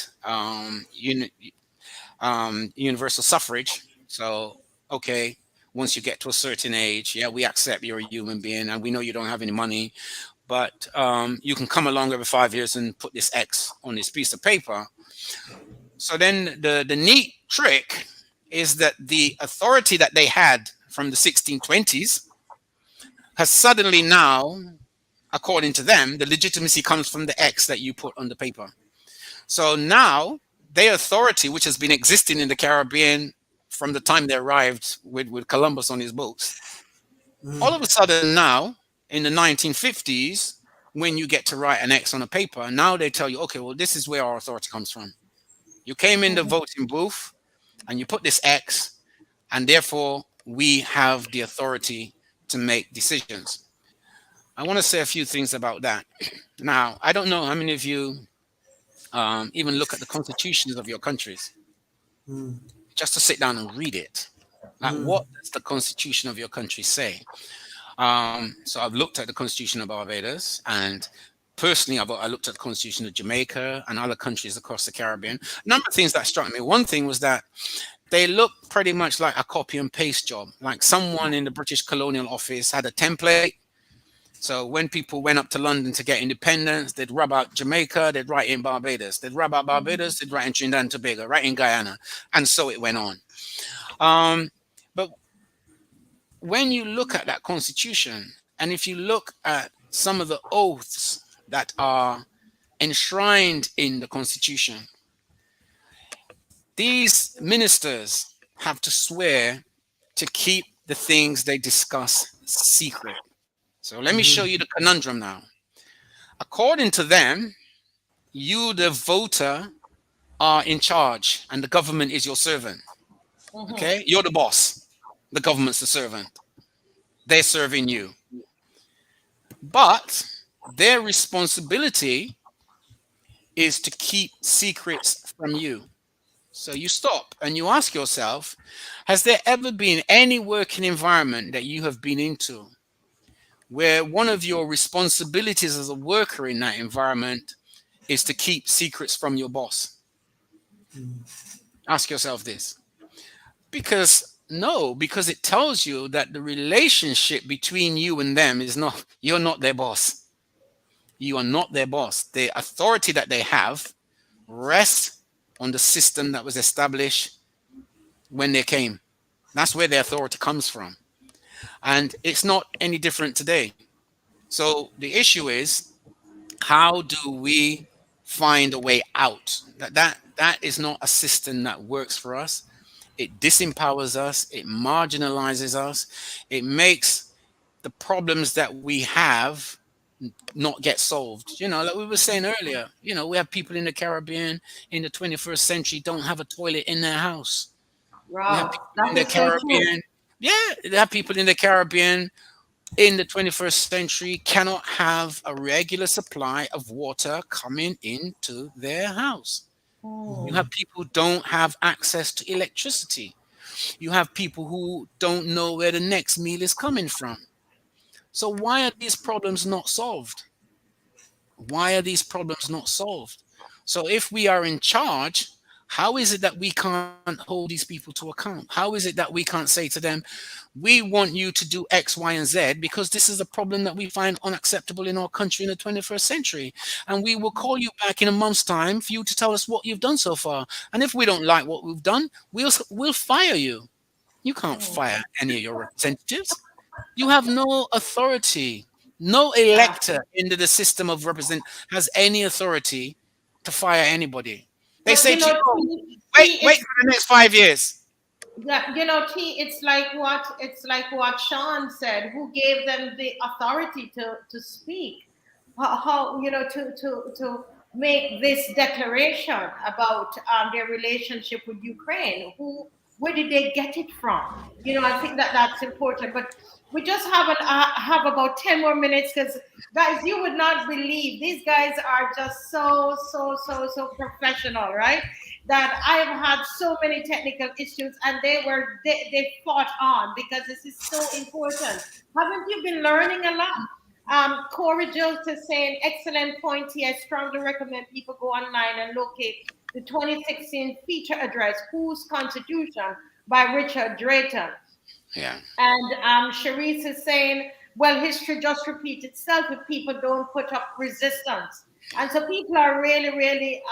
universal suffrage, so okay, once you get to a certain age, yeah, we accept you're a human being and we know you don't have any money, but you can come along every 5 years and put this X on this piece of paper. So then the neat trick is that the authority that they had from the 1620s has suddenly now, according to them, the legitimacy comes from the X that you put on the paper. So now their authority, which has been existing in the Caribbean from the time they arrived with Columbus on his boats, all of a sudden now, in the 1950s, when you get to write an X on a paper, now they tell you, okay, well, this is where our authority comes from. You came in the voting booth and you put this X, and therefore we have the authority to make decisions. I want to say a few things about that. Now, I don't know how many of you even look at the constitutions of your countries, just to sit down and read it. Like, what does the constitution of your country say? So I've looked at the constitution of Barbados, and personally, I looked at the constitution of Jamaica and other countries across the Caribbean. A number of things that struck me. One thing was that they look pretty much like a copy and paste job. Like someone in the British colonial office had a template. So when people went up to London to get independence, they'd rub out Jamaica, they'd write in Barbados. They'd rub out Barbados, they'd write in Trinidad and Tobago, right in Guyana. And so it went on. But when you look at that constitution, and if you look at some of the oaths that are enshrined in the constitution, these ministers have to swear to keep the things they discuss secret. So let me show you the conundrum now. According to them, you, the voter, are in charge and the government is your servant. Okay? You're the boss. The government's the servant. They're serving you. But their responsibility is to keep secrets from you. So you stop and you ask yourself, has there ever been any working environment that you have been into where one of your responsibilities as a worker in that environment is to keep secrets from your boss? Ask yourself this. Because it tells you that the relationship between you and them is not, you're not their boss. You are not their boss. The authority that they have rests on the system that was established when they came. That's where their authority comes from. And it's not any different today. So the issue is, how do we find a way out? That is not a system that works for us. It disempowers us. It marginalizes us. It makes the problems that we have not get solved. Like we were saying earlier, we have people in the Caribbean in the 21st century don't have a toilet in their house. Wow, in the Caribbean. Yeah, there are people in the Caribbean in the 21st century cannot have a regular supply of water coming into their house. You have people who don't have access to electricity. You have people who don't know where the next meal is coming from. So why are these problems not solved? Why are these problems not solved? So if we are in charge, how is it that we can't hold these people to account? How is it that we can't say to them, we want you to do X, Y, and Z because this is a problem that we find unacceptable in our country in the 21st century. And we will call you back in a month's time for you to tell us what you've done so far. And if we don't like what we've done, we'll fire you. You can't fire any of your representatives. You have no authority. No elector into the system of represent has any authority to fire anybody. They say to you, wait for the next 5 years. Yeah, T, it's like what Sean said. Who gave them the authority to speak? How to make this declaration about their relationship with Ukraine? Where did they get it from? I think that's important. But we just have about 10 more minutes, because guys, you would not believe these guys are just so professional, right? That I've had so many technical issues, and they fought on, because this is so important. Haven't you been learning a lot? Corey Jones is saying, excellent point here. I strongly recommend people go online and locate the 2016 feature address, Whose Constitution, by Richard Drayton. Yeah. And Sharice is saying, well, history just repeats itself if people don't put up resistance. And so people are really, really,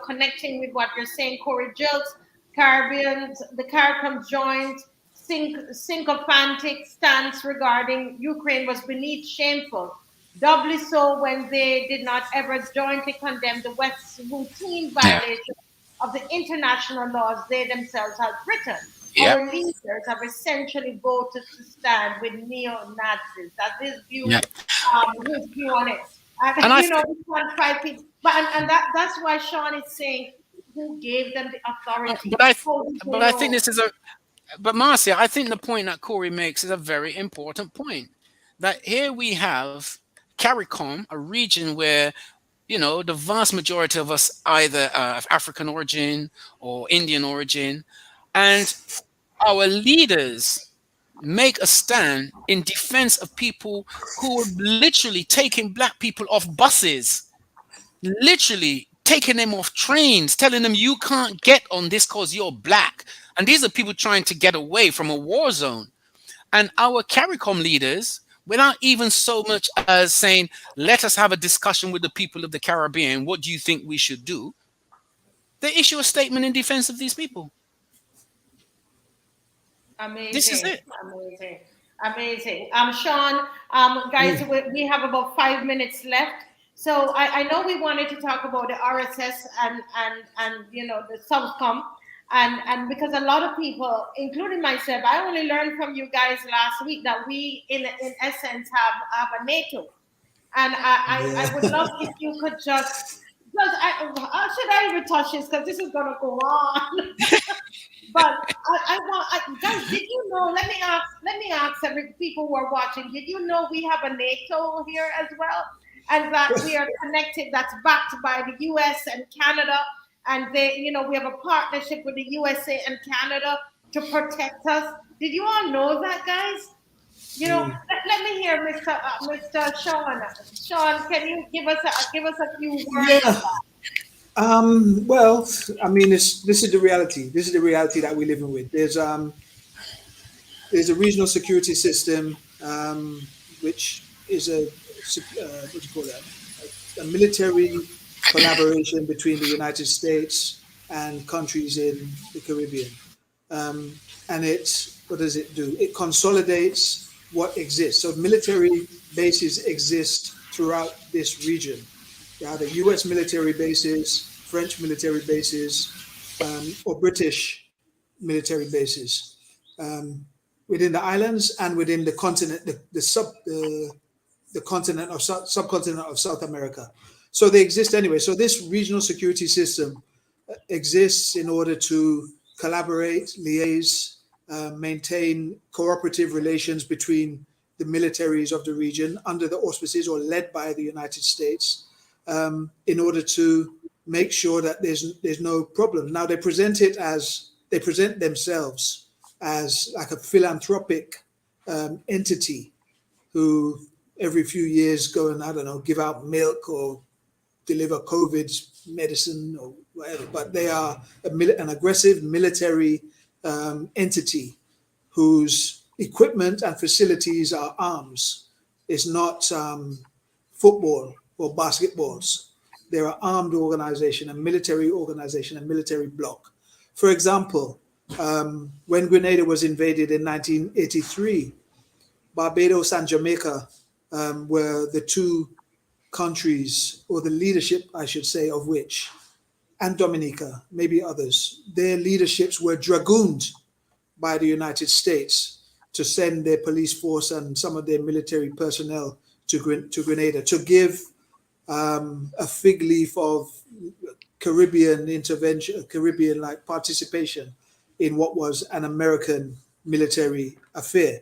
connecting with what you're saying. Corey Jills, the Caribbean joint sycophantic stance regarding Ukraine was beneath shameful. Doubly so when they did not ever jointly condemn the West's routine violation of the international laws they themselves have written. Yep. Our leaders have essentially voted to stand with neo-Nazis. That's his view, his view on it. And we can't fight people. And that's why Sean is saying, who gave them the authority? But I think this is But Marcia, I think the point that Corey makes is a very important point. That here we have CARICOM, a region where, you know, the vast majority of us either of African origin or Indian origin, and our leaders make a stand in defense of people who are literally taking black people off buses, literally taking them off trains, telling them you can't get on this because you're black. And these are people trying to get away from a war zone. And our CARICOM leaders, without even so much as saying, let us have a discussion with the people of the Caribbean, what do you think we should do? They issue a statement in defense of these people. Amazing. This is it. Amazing. Amazing. Sean, guys, we have about 5 minutes left. So I know we wanted to talk about the RSS and you know, the SOUSCOM. And because a lot of people, including myself, I only learned from you guys last week that we, in essence, have a NATO. And I would love if you could just, because should I even touch this? Because this is going to go on. But I want, guys, did you know? Let me ask every people who are watching. Did you know we have a NATO here as well, and that we are connected? That's backed by the U.S. and Canada. And they, you know, we have a partnership with the USA and Canada to protect us. Did you all know that, guys? You know, let me hear Mr. Shaun. Shaun, can you give us a few words? Yeah. Well, I mean, this is the reality. This is the reality that we're living with. There's a regional security system, which is what do you call that? A military collaboration between the United States and countries in the Caribbean. And what does it do? It consolidates what exists. So military bases exist throughout this region. There are the US military bases, French military bases, or British military bases within the islands and within the continent, the continent of subcontinent of South America. So they exist anyway. So this regional security system exists in order to collaborate, liaise, maintain cooperative relations between the militaries of the region under the auspices or led by the United States, in order to make sure that there's no problem. Now they present themselves as like a philanthropic entity who every few years go and, I don't know, give out milk or deliver COVID medicine or whatever, but they are an aggressive military entity whose equipment and facilities are arms. It's not football or basketballs. They're an armed organization, a military bloc. For example, when Grenada was invaded in 1983, Barbados and Jamaica were the two countries, or the leadership, I should say, of which, and Dominica, maybe others, their leaderships were dragooned by the United States to send their police force and some of their military personnel to Grenada to give a fig leaf of Caribbean intervention, Caribbean-like participation in what was an American military affair.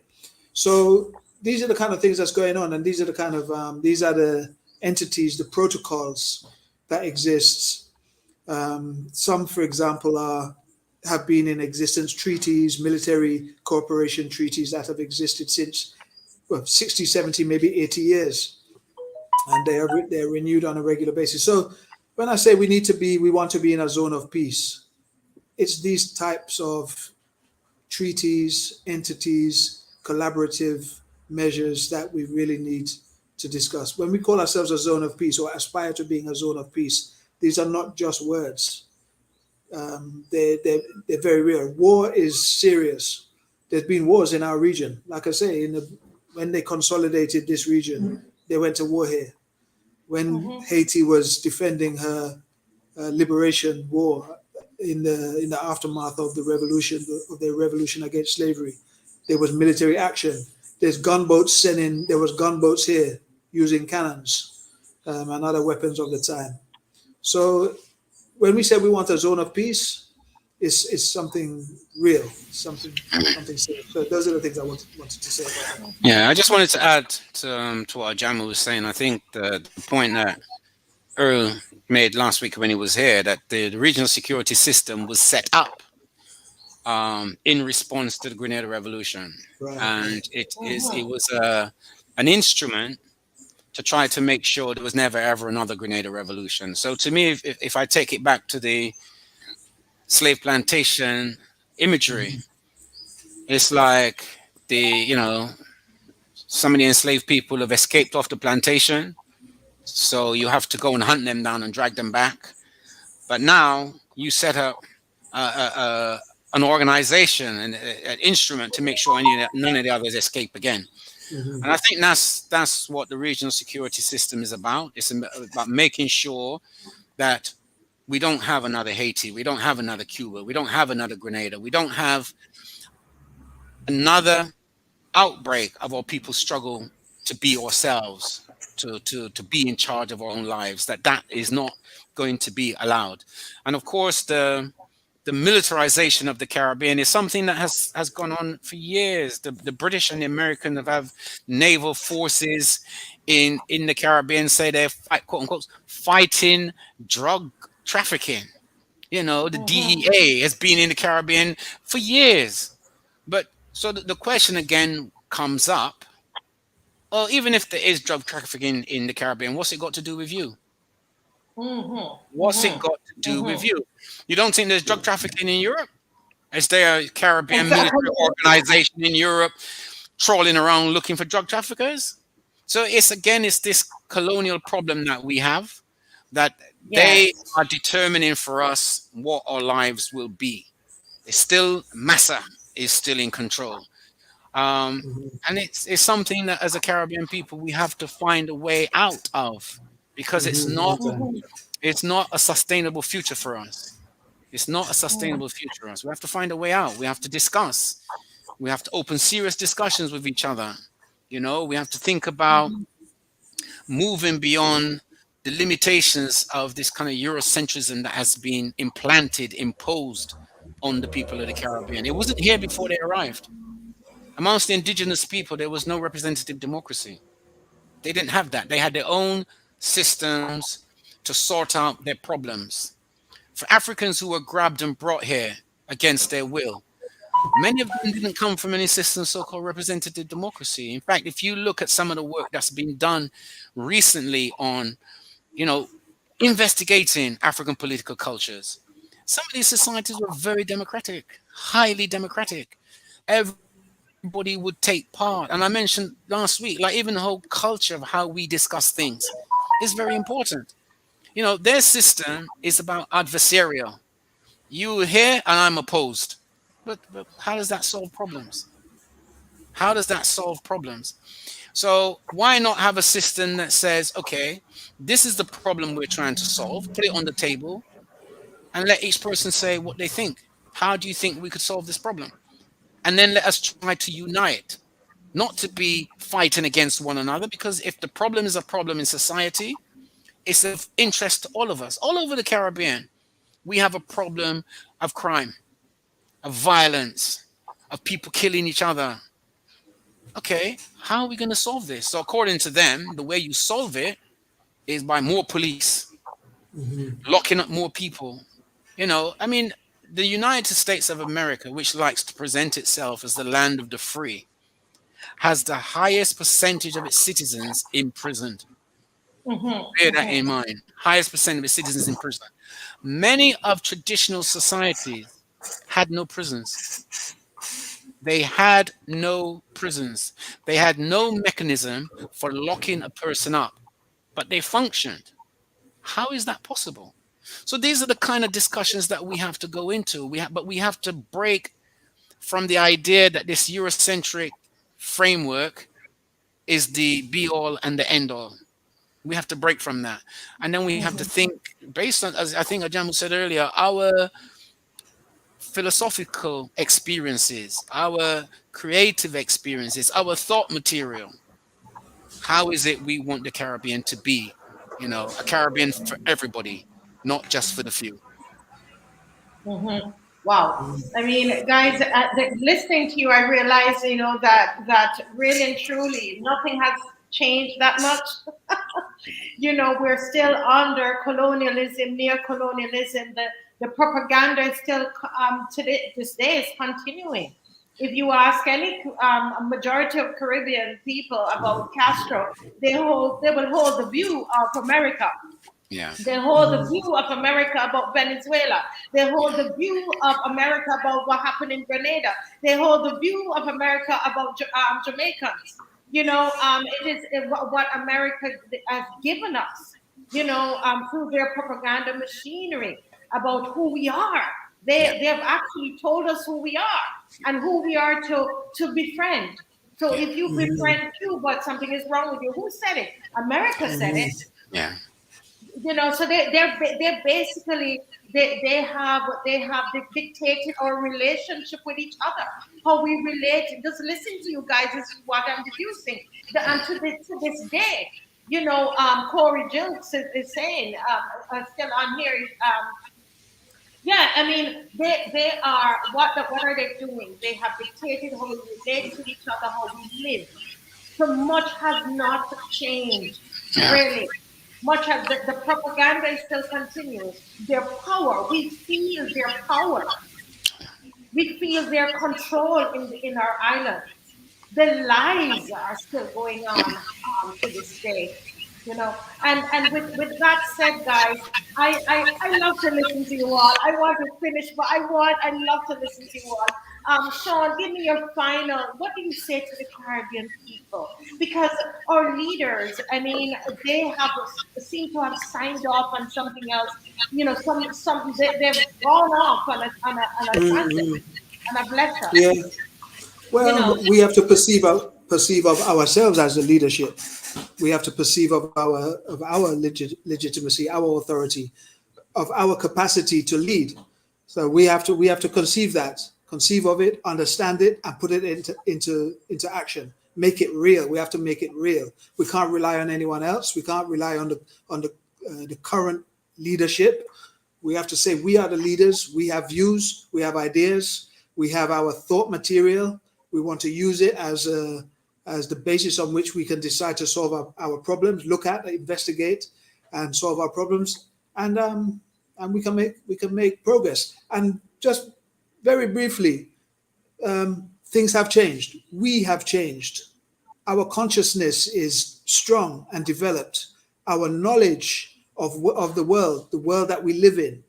So these are the kind of things that's going on, and these are the kind of these are the entities, the protocols that exist. Some, for example, have been in existence, treaties, military cooperation treaties that have existed since 60, 70, maybe 80 years. And they're renewed on a regular basis. So when I say we want to be in a zone of peace, it's these types of treaties, entities, collaborative measures that we really need to discuss. When we call ourselves a zone of peace or aspire to being a zone of peace, these are not just words. They're very real. War is serious. There's been wars in our region. Like I say, when they consolidated this region, they went to war here. When Haiti was defending her liberation war in the aftermath of their revolution against slavery, there was military action. There was gunboats here using cannons and other weapons of the time. So when we say we want a zone of peace, is something real, something serious. So those are the things I wanted to say about that. Yeah, I just wanted to add to what AJAMU was saying. I think the point that Earl made last week when he was here, that the regional security system was set up in response to the Grenada Revolution, Right. and it was an instrument to try to make sure there was never ever another Grenada Revolution. So to me, if I take it back to the slave plantation imagery, it's like some of the enslaved people have escaped off the plantation, so you have to go and hunt them down and drag them back. But now you set up an organization and an instrument to make sure none of the others escape again. And I think that's what the regional security system is about. It's about making sure that we don't have another Haiti, we don't have another Cuba, we don't have another Grenada, we don't have another outbreak of our people struggle to be ourselves, to be in charge of our own lives. That is not going to be allowed. And of course, the militarization of the Caribbean is something that has gone on for years. The British and the Americans have naval forces in the Caribbean, say they're quote unquote fighting drug trafficking. The DEA has been in the Caribbean for years. But so the question again comes up, well, even if there is drug trafficking in the Caribbean, what's it got to do with you? What's it got to do with you? You don't think there's drug trafficking in Europe? Is there a Caribbean military organization in Europe trawling around looking for drug traffickers? So it's this colonial problem that we have, that they are determining for us what our lives will be. It's still Massa is still in control. And it's something that as a Caribbean people, we have to find a way out of, because it's not a sustainable future for us. It's not a sustainable future for us. We have to find a way out. We have to discuss. We have to open serious discussions with each other. We have to think about moving beyond the limitations of this kind of Eurocentrism that has been imposed on the people of the Caribbean. It wasn't here before they arrived. Amongst the indigenous people, there was no representative democracy. They didn't have that. They had their own systems to sort out their problems. For Africans who were grabbed and brought here against their will, many of them didn't come from any system of so-called representative democracy. In fact, if you look at some of the work that's been done recently on, investigating African political cultures, some of these societies were very democratic, highly democratic. Everybody would take part. And I mentioned last week, like even the whole culture of how we discuss things is very important. Their system is about adversarial. You here and I'm opposed. But how does that solve problems? How does that solve problems? So why not have a system that says, okay, this is the problem we're trying to solve, put it on the table, and let each person say what they think. How do you think we could solve this problem? And then let us try to unite, not to be fighting against one another, because if the problem is a problem in society, it's of interest to all of us. All over the Caribbean, we have a problem of crime, of violence, of people killing each other. Okay, how are we going to solve this? So according to them, the way you solve it is by more police, locking up more people. The United States of America, which likes to present itself as the land of the free, has the highest percentage of its citizens imprisoned. Bear that in mind. Highest percent of its citizens in prison. Many of traditional societies had no prisons. They had no prisons. They had no mechanism for locking a person up, but they functioned. How is that possible? So these are the kind of discussions that we have to go into. But we have to break from the idea that this Eurocentric framework is the be-all and the end-all. We have to break from that. And then we have to think based on, as I think AJAMU said earlier, our philosophical experiences, our creative experiences, our thought material. How is it we want the Caribbean to be? A Caribbean for everybody, not just for the few. Wow. I mean, guys, listening to you, I realize, you know, that really and truly nothing has changed that much. You know, we're still under colonialism, neo-colonialism. The propaganda is still this day is continuing. If you ask any a majority of Caribbean people about Castro, they will hold the view of America. Yeah. They hold the view of America about Venezuela. They hold the view of America about what happened in Grenada. They hold the view of America about Jamaicans. You know, it is what America has given us, you know, through their propaganda machinery about who we are. They have actually told us who we are and who we are to befriend. So if you befriend Cuba, something is wrong with you. Who said it? America said it. Yeah. You know, so they're basically they have dictated our relationship with each other, how we relate. Just listen to you guys, this is what I'm deducing. And to this day, you know, Corey Jilks is saying, still on here, yeah, I mean, they are what are they doing? They have dictated how we relate to each other, how we live. So much has not changed, really. Much has the propaganda is still continuous. Their power, we feel their power. We feel their control in our islands. The lies are still going on to this day, you know. And with that said, guys, I love to listen to you all. I want to finish, but I love to listen to you all. Sean, give me your final. What do you say to the Caribbean people? Because our leaders, I mean, they seem to have signed off on something else. You know, they've gone off on a transit, on a blessing. Yeah. Well, You know, we have to perceive of ourselves as the leadership. We have to perceive of our legitimacy, our authority, of our capacity to lead. So we have to conceive of it, understand it, and put it into action. Make it real. We have to make it real. We can't rely on anyone else. We can't rely on the current leadership. We have to say we are the leaders. We have views. We have ideas. We have our thought material. We want to use it as the basis on which we can decide to solve our problems, look at, investigate, and solve our problems, and we can make progress. And just very briefly, things have changed. We have changed. Our consciousness is strong and developed. Our knowledge of the world that we live in,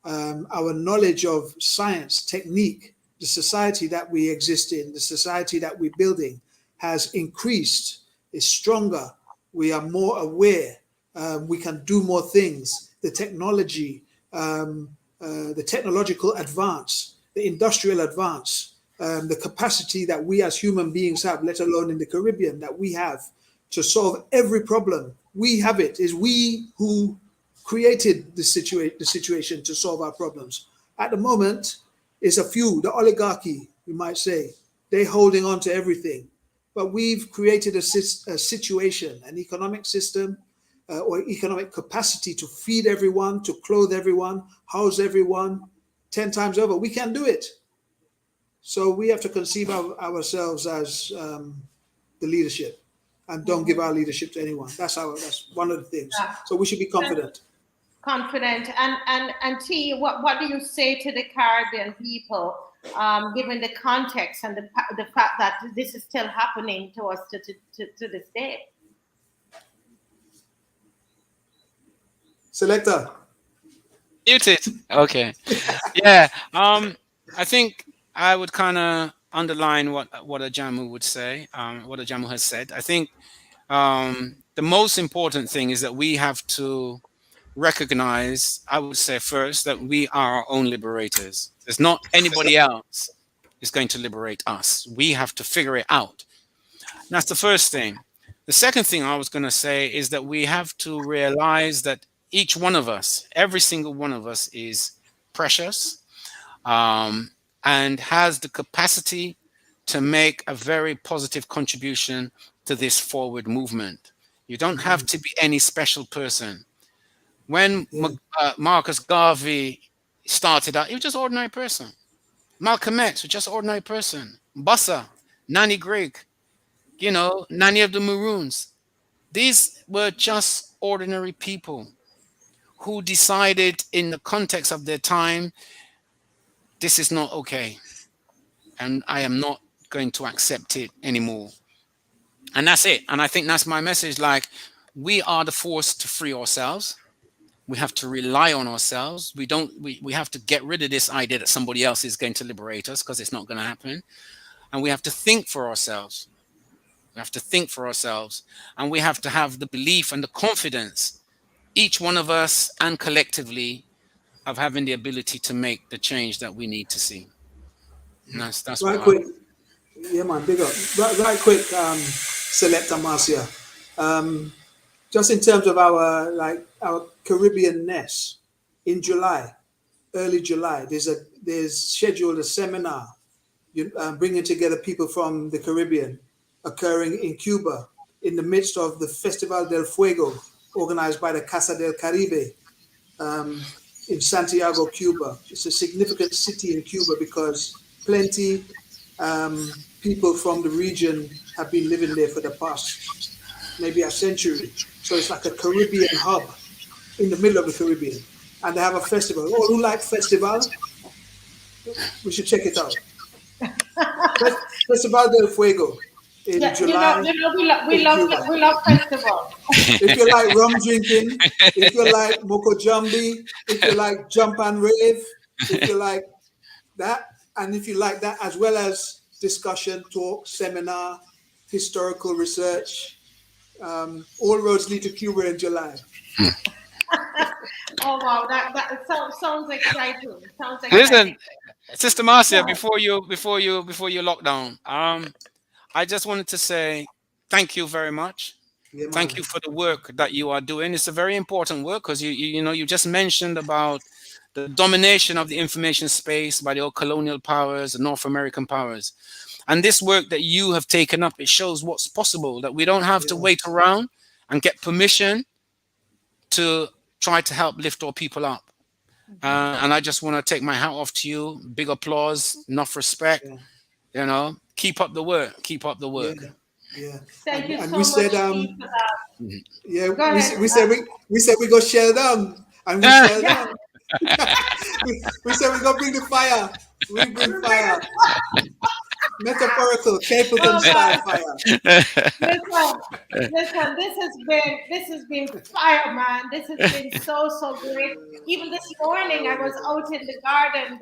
our knowledge of science, technique, the society that we exist in, the society that we're building has increased, is stronger. We are more aware. We can do more things. The technology, the technological advance, the industrial advance, the capacity that we as human beings have, let alone in the Caribbean, that we have to solve every problem. We have it. Is we who created the situation to solve our problems. At the moment, it's a few, the oligarchy, you might say, they're holding on to everything. But we've created a situation, an economic system or economic capacity to feed everyone, to clothe everyone, house everyone 10 times over. We can do it. So we have to conceive of ourselves as the leadership and don't give our leadership to anyone. That's one of the things. So we should be confident. And T, what do you say to the Caribbean people, given the context and the fact that this is still happening to us to this day? Selector. Muted. Okay. Yeah. I think I would kind of underline what AJAMU would say, what AJAMU has said. I think the most important thing is that we have to recognize, I would say first, that we are our own liberators. There's not anybody else is going to liberate us. We have to figure it out. And that's the first thing. The second thing I was going to say is that we have to realize that each one of us, every single one of us is precious and has the capacity to make a very positive contribution to this forward movement. You don't have to be any special person. When Marcus Garvey started out, he was just an ordinary person. Malcolm X was just an ordinary person. Bussa, Nanny Gregg, you know, Nanny of the Maroons. These were just ordinary people who decided in the context of their time, this is not okay. And I am not going to accept it anymore. And that's it. And I think that's my message. Like, we are the force to free ourselves. We have to rely on ourselves. We have to get rid of this idea that somebody else is going to liberate us, because it's not going to happen. And we have to think for ourselves. We have to think for ourselves. And we have to have the belief and the confidence, each one of us and collectively, of having the ability to make the change that we need to see. And that's Right what quick. Yeah, man, big up. Right quick, Selector Marcia. Just in terms of our Caribbean-ness, in July, early July, there's scheduled a seminar bringing together people from the Caribbean, occurring in Cuba in the midst of the Festival del Fuego, organized by the Casa del Caribe in Santiago, Cuba. It's a significant city in Cuba because plenty people from the region have been living there for the past maybe a century. So it's like a Caribbean hub in the middle of the Caribbean. And they have a festival. All who like festival, we should check it out. Festival del Fuego in July. We love festival. If you like rum drinking, if you like Moko Jambi, if you like jump and rave, if you like that, and if you like that, as well as discussion, talk, seminar, historical research, all roads lead to Cuba in July. Oh wow, that sounds exciting. Sounds exciting. Listen, Sister Marcia, before you lock down, I just wanted to say thank you very much. Yeah, thank you for the work that you are doing. It's a very important work, because you just mentioned about the domination of the information space by the old colonial powers, the North American powers. And this work that you have taken up, it shows what's possible, that we don't have to wait around and get permission to try to help lift our people up. And I just want to take my hat off to you. Big applause, enough respect. You know, keep up the work. Keep up the work. Yeah. Thank you and so we said, much, Steve, for that. yeah, Go ahead. we said we go shell down, and we shell down. we said we go bring the fire. We bring fire. Metaphorical, Capleton style fire. Listen, this has been fire, man. This has been so great. Even this morning, I was out in the garden,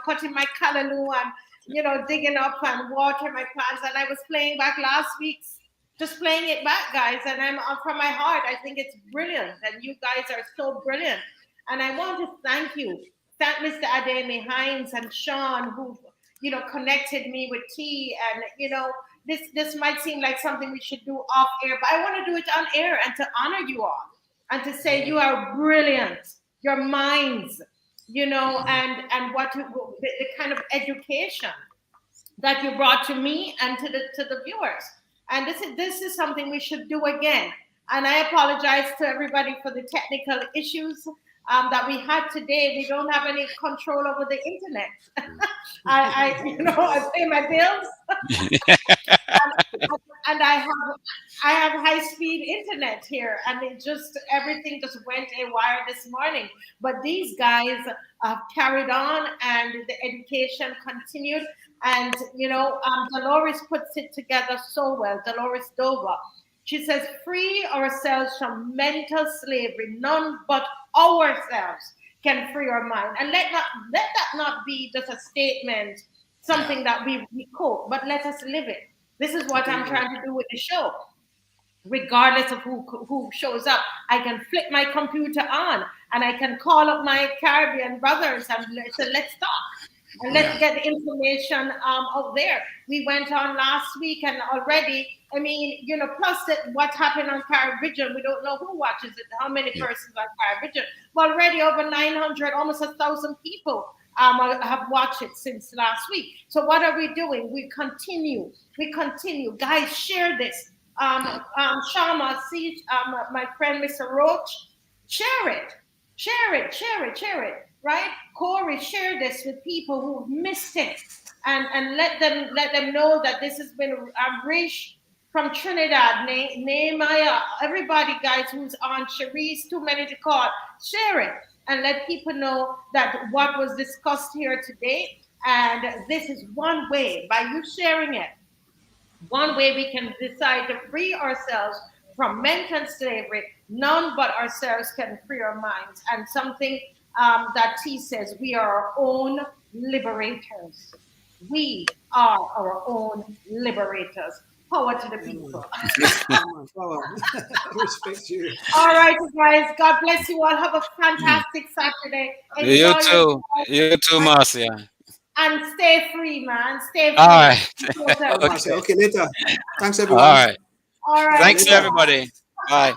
cutting my callaloo and digging up and watering my plants, and I was playing back last week's, just playing it back, guys. And I'm from my heart. I think it's brilliant, and you guys are so brilliant. And I want to thank Mr. Ademi Hines and SHAUN, who connected me with T. And this might seem like something we should do off air, but I want to do it on air and to honor you all and to say you are brilliant, your minds, and what the kind of education that you brought to me and to the viewers. And this is something we should do again. And I apologize to everybody for the technical issues that we had today. We don't have any control over the internet. I pay my bills, and I have high-speed internet here, and everything just went haywire this morning. But these guys have carried on, and the education continued. And Dolores puts it together so well. Dolores Dover. She says, free ourselves from mental slavery. None but ourselves can free our mind. And let that not be just a statement, something that we quote, but let us live it. This is what I'm trying to do with the show. Regardless of who shows up, I can flip my computer on and I can call up my Caribbean brothers and say, let's talk. And let's get the information out there. We went on last week, and already, plus what happened on Caribbean, we don't know who watches it, how many persons on Caribbean. But already over 900, almost 1,000 people have watched it since last week. So what are we doing? We continue. Guys, share this. Shama, see my friend Mr. Roach, share it. right? Corey, share this with people who missed it, and let them know that this has been Rish from Trinidad, Nehemiah, everybody, guys, who's on, Cherise, too many to call. Share it and let people know that what was discussed here today. And this is one way, by you sharing it, one way we can decide to free ourselves from mental slavery. None but ourselves can free our minds. And something that T says, we are our own liberators. We are our own liberators. Power to the people. Respect you. All right, guys. God bless you all. Have a fantastic Saturday. Enjoy You too. yourself. You too, Marcia. And stay free, man. Stay free. All right. Okay, later. Thanks, All everyone. right. All right. Thanks to everybody. Bye.